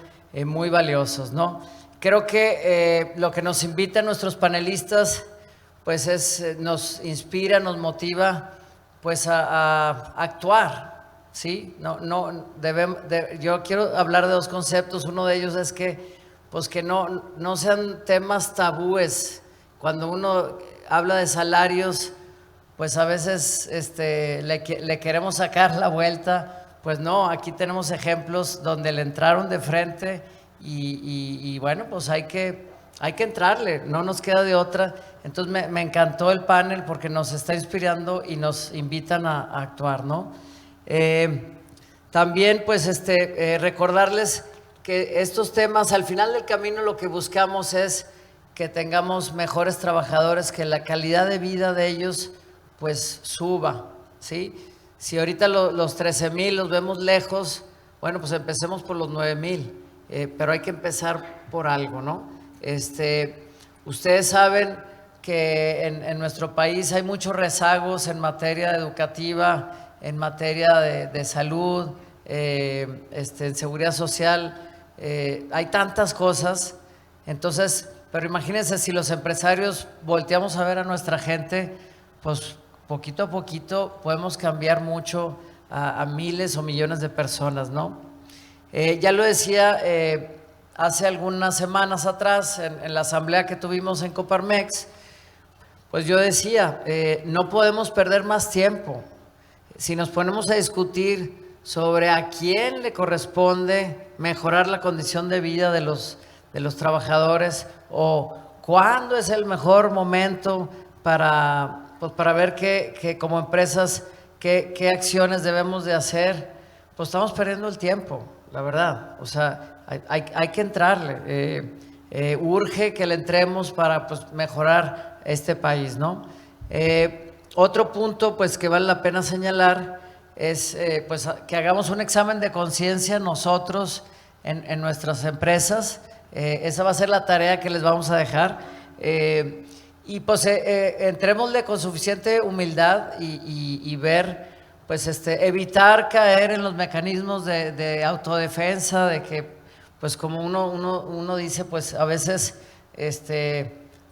muy valiosos, ¿no? Creo que lo que nos invita a nuestros panelistas, pues nos inspira, nos motiva, pues a actuar, ¿sí? Yo quiero hablar de dos conceptos. Uno de ellos es que, pues que no sean temas tabúes. Cuando uno habla de salarios, pues a veces le queremos sacar la vuelta. Pues no, aquí tenemos ejemplos donde le entraron de frente y bueno, pues hay que entrarle, no nos queda de otra. Entonces me encantó el panel porque nos está inspirando y nos invitan a actuar, ¿no? También pues recordarles que estos temas, al final del camino lo que buscamos es que tengamos mejores trabajadores, que la calidad de vida de ellos pues suba, ¿sí? Si ahorita los 13,000 los vemos lejos, bueno, pues empecemos por los 9,000, pero hay que empezar por algo, ¿no? Ustedes saben que en nuestro país hay muchos rezagos en materia educativa, en materia de salud, en seguridad social, hay tantas cosas. Entonces, pero imagínense si los empresarios volteamos a ver a nuestra gente, pues poquito a poquito podemos cambiar mucho a miles o millones de personas, ¿no? Ya lo decía hace algunas semanas atrás en la asamblea que tuvimos en Coparmex, pues yo decía, no podemos perder más tiempo. Si nos ponemos a discutir sobre a quién le corresponde mejorar la condición de vida de los trabajadores o cuándo es el mejor momento para ver que como empresas qué acciones debemos de hacer, pues estamos perdiendo el tiempo, la verdad. O sea, hay que entrarle, urge que le entremos para pues mejorar este país, ¿no? Otro punto pues que vale la pena señalar es pues que hagamos un examen de conciencia nosotros en nuestras empresas. Esa va a ser la tarea que les vamos a dejar. Y pues entrémosle con suficiente humildad y ver, pues evitar caer en los mecanismos de autodefensa, de que pues como uno dice, pues a veces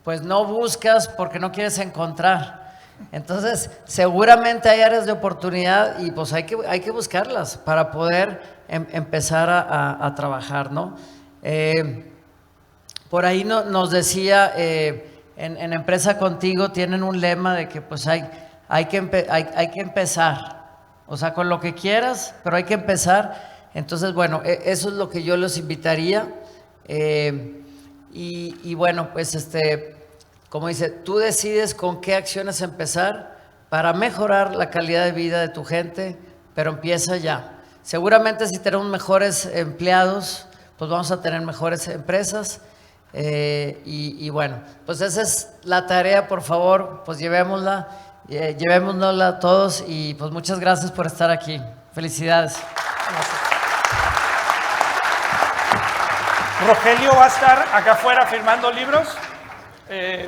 pues no buscas porque no quieres encontrar. Entonces seguramente hay áreas de oportunidad y pues hay que buscarlas para poder empezar a trabajar, ¿no? Por ahí nos decía en Empresa Contigo tienen un lema de que pues hay que empezar, o sea, con lo que quieras, pero hay que empezar. Entonces, bueno, eso es lo que yo los invitaría. Y bueno, pues como dice, tú decides con qué acciones empezar para mejorar la calidad de vida de tu gente, pero empieza ya. Seguramente si tenemos mejores empleados, pues vamos a tener mejores empresas. Y bueno, pues esa es la tarea, por favor, pues llevémosla todos y pues muchas gracias por estar aquí. Felicidades. Gracias. Rogelio va a estar acá afuera firmando libros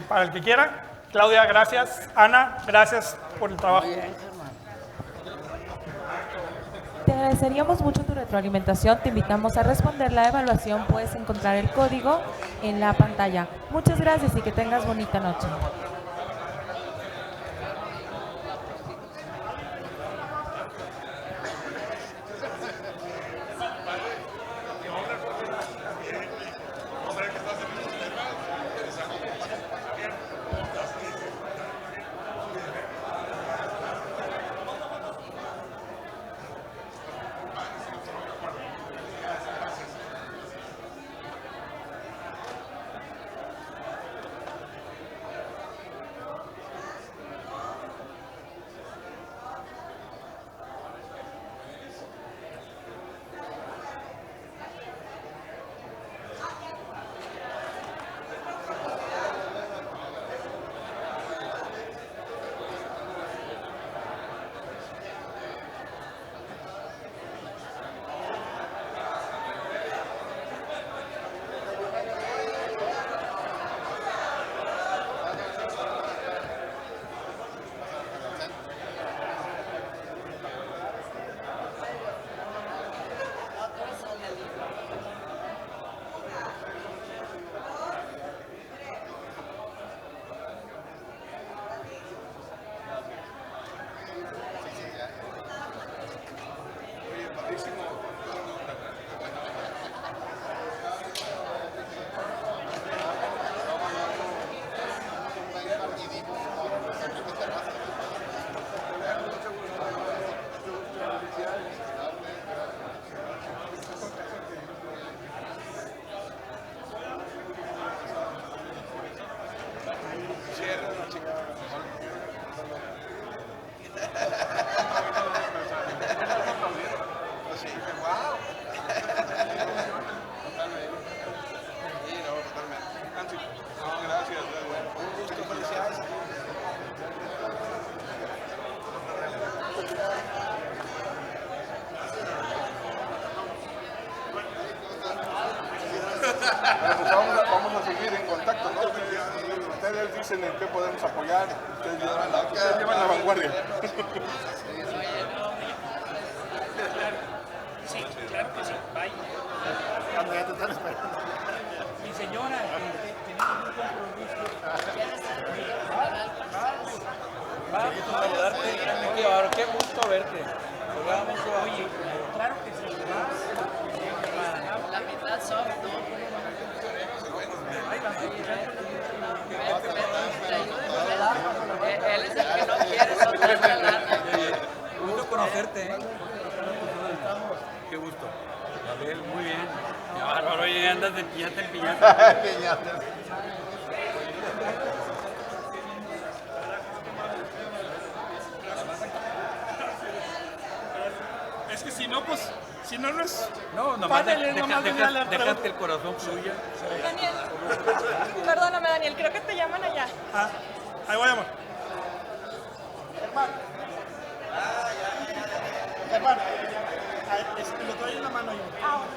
para el que quiera. Claudia, gracias. Ana, gracias por el trabajo. Te agradeceríamos mucho tu retroalimentación. Te invitamos a responder la evaluación. Puedes encontrar el código en la pantalla. Muchas gracias y que tengas bonita noche. Vamos a seguir en contacto, ¿no? Ustedes dicen en qué podemos apoyar, ustedes llevan la vanguardia. Sí, claro que sí. Bye. Cuando ya te están esperando. Mi señora, tenemos un compromiso. Vamos a saludarte. Qué gusto verte. Oye, claro que sí. La mitad son, ¿no? Él es el que no quiere soltar la lana. Gusto conocerte, ¿eh? Qué gusto. Gabriel, muy bien. Qué bárbaro, oye, andas de piñata en piñata. Es que si no, pues, si no, no es... No, nomás Párale, nomás venía a la dejas pregunta. que el corazón fluya. Daniel, perdóname Daniel, creo que te llaman allá. Ah, ahí voy, amor. Germán, lo trae en la mano ahí. Ah, bueno.